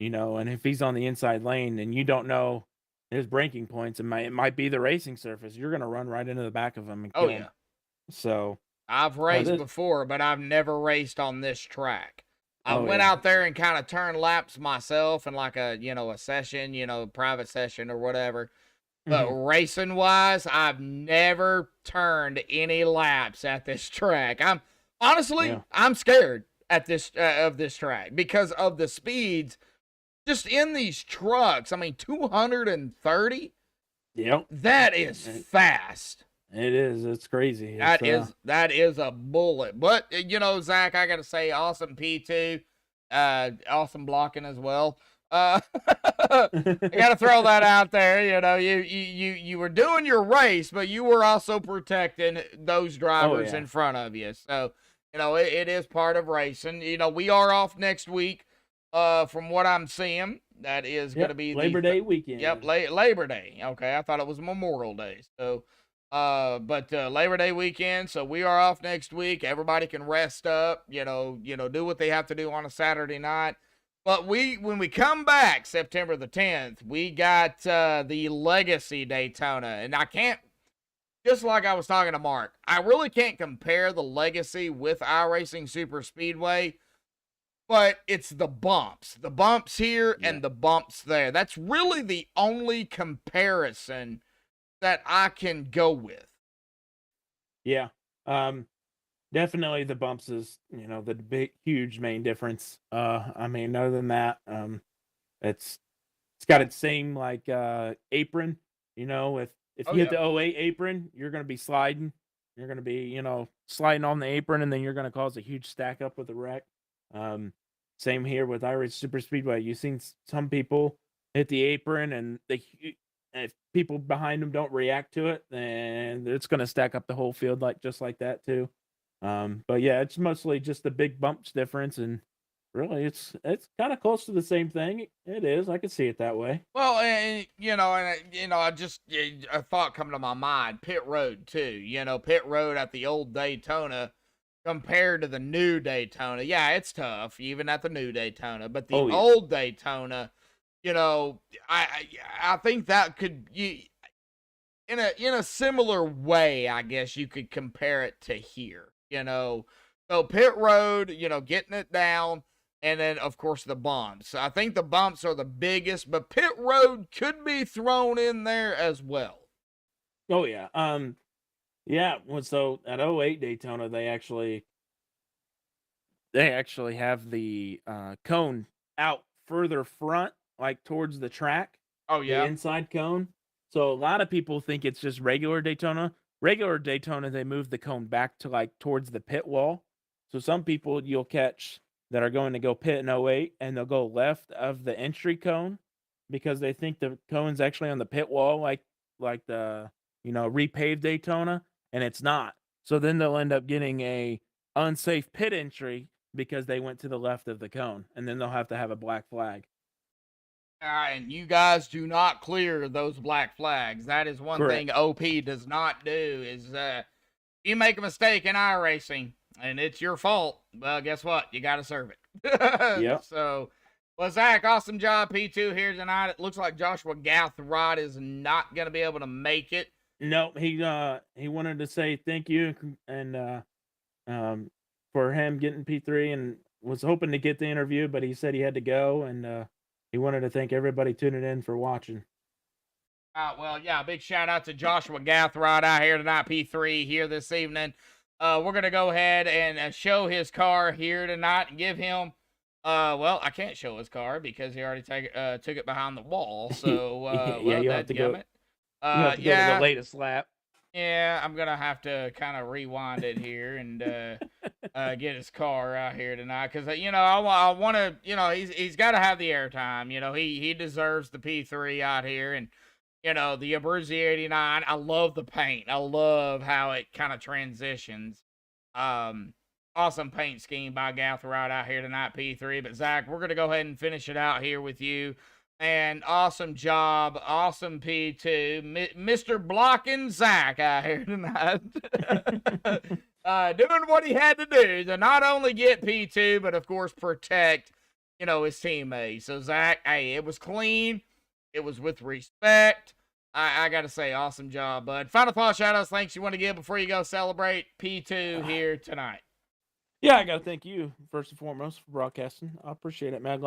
and if he's on the inside lane and you don't know his braking points, it might be the racing surface, you're gonna run right into the back of him and kill him. So I've raced before, but I've never raced on this track. I went out there and kind of turned laps myself in like a session, private session or whatever. But racing wise, I've never turned any laps at this track. I'm scared at this of this track because of the speeds just in these trucks. I mean, 230. Yep. That is fast. It is. It's crazy. That is a bullet. But Zach, I gotta say, awesome P2, awesome blocking as well. I gotta throw that out there. You were doing your race, but you were also protecting those drivers in front of you. So, it is part of racing. We are off next week. From what I'm seeing, that is going to be Labor Day weekend. Yep, Labor Day. Okay, I thought it was Memorial Day. So, but Labor Day weekend. So we are off next week. Everybody can rest up. Do what they have to do on a Saturday night. But when we come back September the 10th, we got the Legacy Daytona, and I can't. Just like I was talking to Mark, I really can't compare the Legacy with iRacing Superspeedway. But it's the bumps here and the bumps there. That's really the only comparison that I can go with. Yeah. Definitely the bumps is, the big, huge main difference. I mean, other than that, it's got its same like apron. If Oh you hit yeah. the '08 apron, you're gonna be sliding. You're gonna be, sliding on the apron, and then you're gonna cause a huge stack up with the wreck. Um, Same here with Irish Superspeedway. You've seen some people hit the apron, and if people behind them don't react to it, then it's gonna stack up the whole field just like that too. But yeah, it's mostly just the big bumps difference, and really, it's kind of close to the same thing. It is. I can see it that way. Well, and I just a thought come to my mind: pit road too. Pit road at the old Daytona compared to the new Daytona. Yeah, it's tough even at the new Daytona, but the old Daytona, I think that could in a similar way, I guess you could compare it to here. So pit road, getting it down. And then, of course, the bumps. I think the bumps are the biggest, but pit road could be thrown in there as well. Oh, yeah. Yeah, well, so at '08 Daytona, they actually have the cone out further front, like towards the track. Oh, yeah. The inside cone. So a lot of people think it's just regular Daytona. Regular Daytona, they move the cone back to like towards the pit wall. So some people you'll catch that are going to go pit in '08, and they'll go left of the entry cone because they think the cone's actually on the pit wall, like the repaved Daytona, and it's not. So then they'll end up getting a unsafe pit entry because they went to the left of the cone, and then they'll have to have a black flag. And you guys do not clear those black flags. That is one Correct. thing OP does not do. Is you make a mistake in iRacing and it's your fault, well, guess what? You got to serve it. Yep. So, well, Zach, awesome job, P2 here tonight. It looks like Joshua Gathrod is not going to be able to make it. No, he wanted to say thank you and for him getting P3, and was hoping to get the interview, but he said he had to go, and he wanted to thank everybody tuning in for watching. Well, yeah, big shout out to Joshua Gathrod out here tonight, P3 here this evening. We're going to go ahead and show his car here tonight and give him, well, I can't show his car because he already took it behind the wall. So, yeah, well, you have to go. it. You have to go to the latest lap. Yeah, I'm going to have to kind of rewind it here and get his car out here tonight because, I want to, he's got to have the airtime. He deserves the P3 out here. And, the Abruzzi 89, I love the paint. I love how it kind of transitions. Awesome paint scheme by Gathrod out here tonight, P3. But, Zach, we're going to go ahead and finish it out here with you. And awesome job, awesome P2, Mr. Blocking Zach out here tonight. Doing what he had to do to not only get P2, but, of course, protect, his teammates. So, Zach, hey, it was clean. It was with respect. I got to say, awesome job, bud. Final thought, shout-outs, thanks you want to give before you go celebrate P2 here tonight. Yeah, I got to thank you, first and foremost, for broadcasting. I appreciate it, man.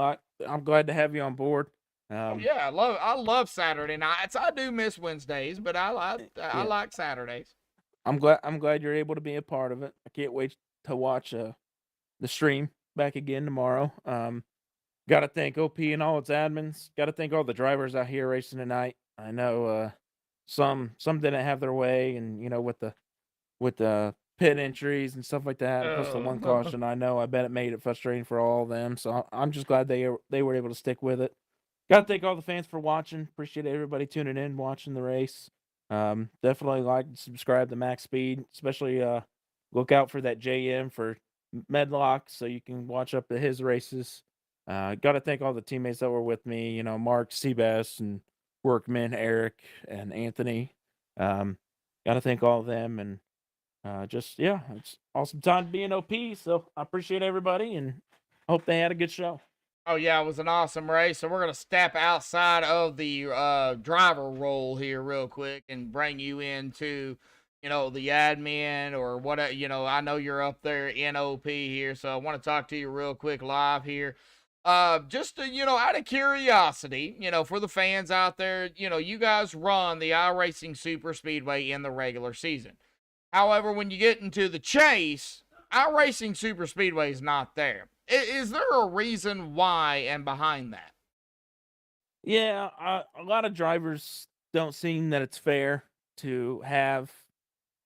I'm glad to have you on board. Yeah, I love Saturday nights. I do miss Wednesdays, but I like Saturdays. I'm glad you're able to be a part of it. I can't wait to watch the stream back again tomorrow. Got to thank OP and all its admins. Got to thank all the drivers out here racing tonight. I know some didn't have their way, and with the pit entries and stuff like that. Plus the one caution, I bet it made it frustrating for all of them. So I'm just glad they were able to stick with it. Got to thank all the fans for watching. Appreciate everybody tuning in, watching the race. Definitely like and subscribe to Max Speed, especially look out for that JM for Medlock so you can watch up to his races. Got to thank all the teammates that were with me, Mark, Seabass, and Workman, Eric, and Anthony. Got to thank all of them, and it's awesome time to be in OP, so I appreciate everybody, and hope they had a good show. Oh, yeah, it was an awesome race. So we're going to step outside of the driver role here real quick and bring you into, the admin or what, I know you're up there in OP here. So I want to talk to you real quick live here. Just to, out of curiosity, for the fans out there, you guys run the iRacing Super Speedway in the regular season. However, when you get into the chase, iRacing Super Speedway is not there. Is there a reason why and behind that? Yeah, a lot of drivers don't seem that it's fair to have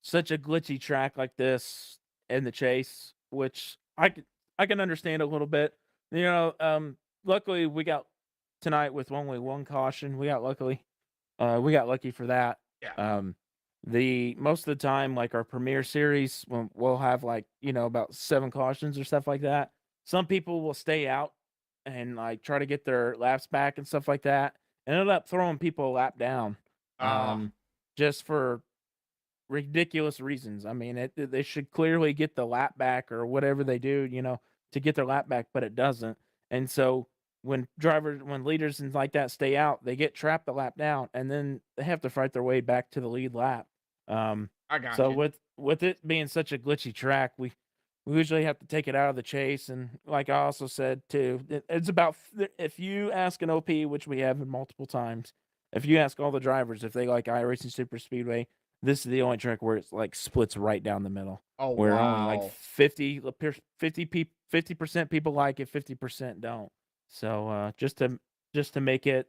such a glitchy track like this in the chase, which I can understand a little bit. Luckily we got tonight with only one caution. We got lucky for that. Yeah. The most of the time, like our Premier Series, we'll have like about 7 cautions or stuff like that. Some people will stay out and like try to get their laps back and stuff like that, and end up throwing people a lap down, just for ridiculous reasons. I mean, they should clearly get the lap back or whatever they do, to get their lap back, but it doesn't. And so when leaders and like that stay out, they get trapped a lap down, and then they have to fight their way back to the lead lap. I got So you. with it being such a glitchy track, we usually have to take it out of the chase. And like I also said too, it's about, if you ask an OP, which we have multiple times, if you ask all the drivers if they like iRacing Super Speedway, this is the only track where it's like splits right down the middle. Oh, Where wow. only like 50% people like it, 50% don't. So just to make it,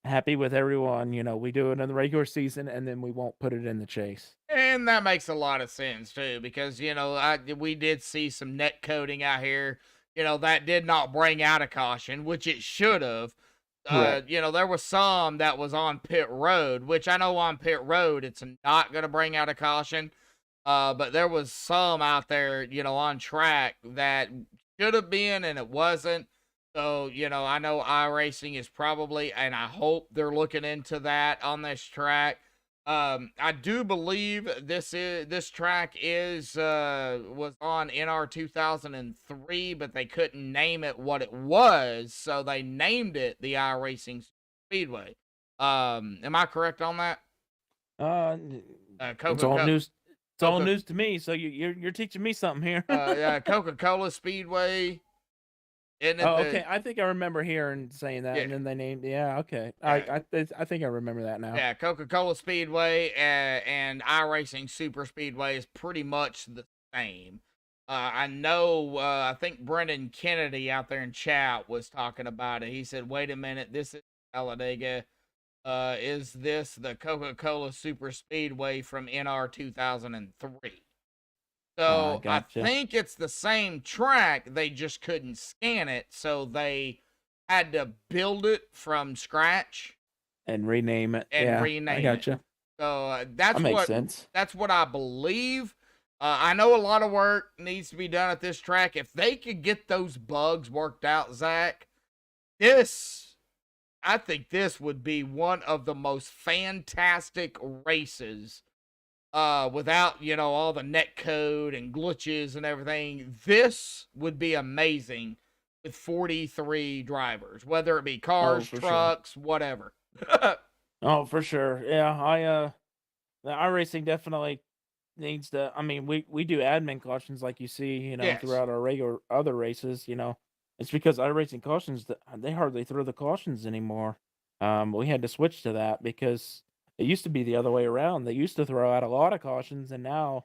happy with everyone, we do it in the regular season, and then we won't put it in the chase. And that makes a lot of sense too, because we did see some net coding out here, that did not bring out a caution, which it should have. Right. There was some that was on pit road, which I know on pit road it's not going to bring out a caution. But there was some out there, on track that should have been and it wasn't. So, I know iRacing is probably, and I hope they're looking into that on this track. I do believe this track was on NR 2003, but they couldn't name it what it was, so they named it the iRacing Speedway. Am I correct on that? It's all news. It's all news to me. So you're teaching me something here. Yeah, Coca-Cola Speedway. Okay. I think I remember hearing saying that, and then they named. Yeah, okay. Yeah. I think I remember that now. Yeah, Coca-Cola Speedway and iRacing Super Speedway is pretty much the same. I know. I think Brendan Kennedy out there in chat was talking about it. He said, "Wait a minute, this is Talladega. Is this the Coca-Cola Super Speedway from NR 2003?" So Gotcha. I think it's the same track. They just couldn't scan it, so they had to build it from scratch and rename it. and rename it. I gotcha. So that makes sense. That's what I believe. I know a lot of work needs to be done at this track. If they could get those bugs worked out, Zach, I think this would be one of the most fantastic races. Without, all the net code and glitches and everything, this would be amazing with 43 drivers, whether it be cars, trucks, whatever. Oh, for sure. Yeah, the iRacing definitely needs to. I mean, we do admin cautions like you see, Yes. throughout our regular other races. It's because iRacing cautions they hardly throw the cautions anymore. We had to switch to that because it used to be the other way around. They used to throw out a lot of cautions, and now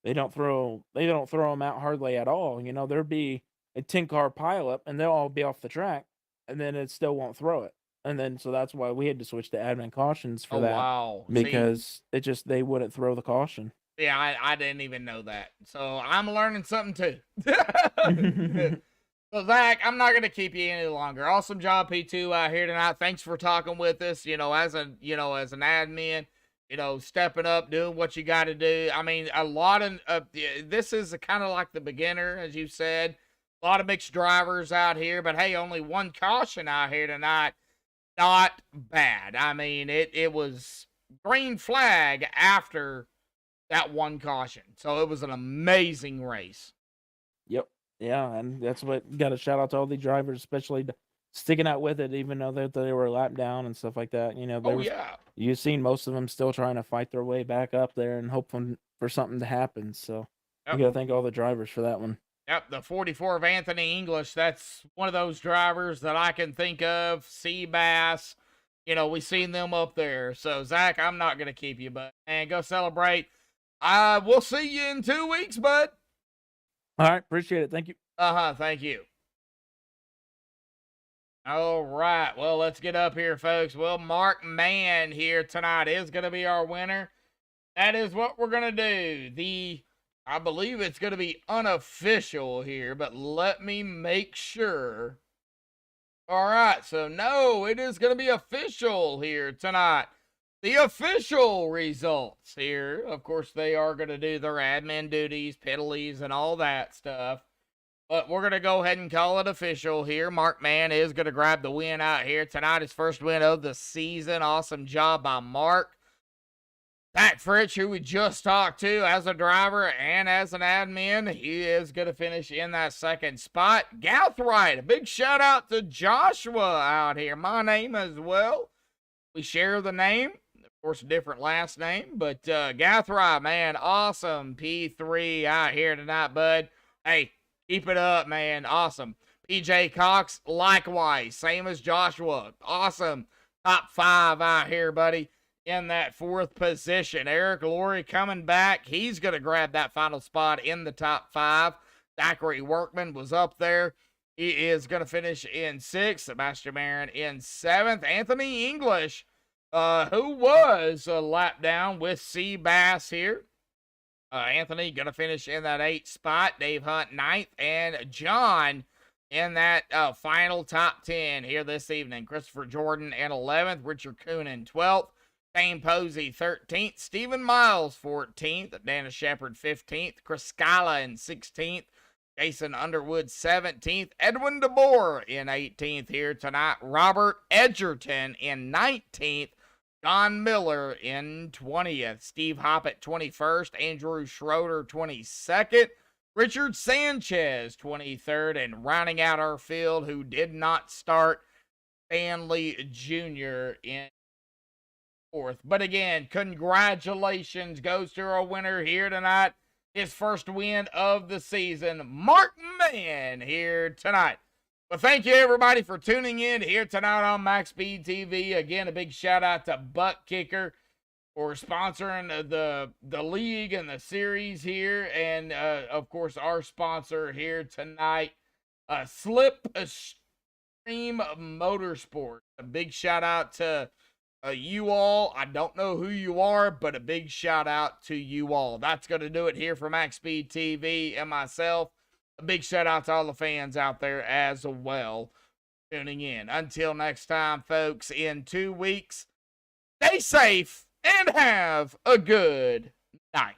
they don't throw them out hardly at all. There'd be a 10-car pileup, and they'll all be off the track, and then it still won't throw it. And then so that's why we had to switch to admin cautions for that. Wow. Because they wouldn't throw the caution. Yeah, I didn't even know that. So I'm learning something too. So Zach, I'm not gonna keep you any longer. Awesome job, P2 out here tonight. Thanks for talking with us. As an admin, stepping up, doing what you got to do. I mean, a lot of this is kind of like the beginner, as you said. A lot of mixed drivers out here, but hey, only one caution out here tonight. Not bad. I mean, it was green flag after that one caution, so it was an amazing race. Yep. Yeah, and that's what got a shout out to all the drivers, especially sticking out with it, even though they were lapped down and stuff like that. You've seen most of them still trying to fight their way back up there and hoping for something to happen. So you got to thank all the drivers for that one. Yep, the 44 of Anthony English. That's one of those drivers that I can think of. Seabass. We seen them up there. So, Zach, I'm not going to keep you, but, man, go celebrate. We'll see you in 2 weeks, bud. All right. Appreciate it. Thank you. Thank you. All right. Well, let's get up here, folks. Well, Mark Mann here tonight is going to be our winner. That is what we're going to do. I believe it's going to be unofficial here, but let me make sure. All right, so no, it is going to be official here tonight. The official results here. Of course, they are going to do their admin duties, penalties, and all that stuff. But we're going to go ahead and call it official here. Mark Mann is going to grab the win out here tonight. His first win of the season. Awesome job by Mark. Pat Fritch, who we just talked to as a driver and as an admin, he is going to finish in that second spot. Gouthright, a big shout out to Joshua out here. My name as well. We share the name. Of course, a different last name. But Gouthright, man, awesome P3 out here tonight, bud. Hey, keep it up, man. Awesome. PJ Cox, likewise. Same as Joshua. Awesome. Top 5 out here, buddy. In that 4th position. Eric Laurie coming back. He's going to grab that final spot in the top 5. Zachary Workman was up there. He is going to finish in 6th. Sebastian Marin in 7th. Anthony English, who was a lap down with Seabass here. Anthony going to finish in that 8th spot. Dave Hunt 9th. And John in that final top 10 here this evening. Christopher Jordan in 11th. Richard Kuhn in 12th. Dane Posey, 13th. Stephen Miles, 14th. Dana Shepard, 15th. Chris Scala in 16th. Jason Underwood, 17th. Edwin DeBoer in 18th here tonight. Robert Edgerton in 19th. John Miller in 20th. Steve Hoppett, 21st. Andrew Schroeder, 22nd. Richard Sanchez, 23rd. And rounding out our field, who did not start, Stanley Jr. in 4th. But again, congratulations goes to our winner here tonight. His first win of the season, Mark Mann, here tonight. Well, thank you everybody for tuning in here tonight on MaxspeedTV. Again, a big shout out to Buttkicker for sponsoring the league and the series here, and of course our sponsor here tonight, Slipstream Motorsports. A big shout out to you all. I don't know who you are, but a big shout out to you all. That's going to do it here for MaxspeedTV and myself. A big shout out to all the fans out there as well tuning in. Until next time, folks, in 2 weeks, stay safe and have a good night.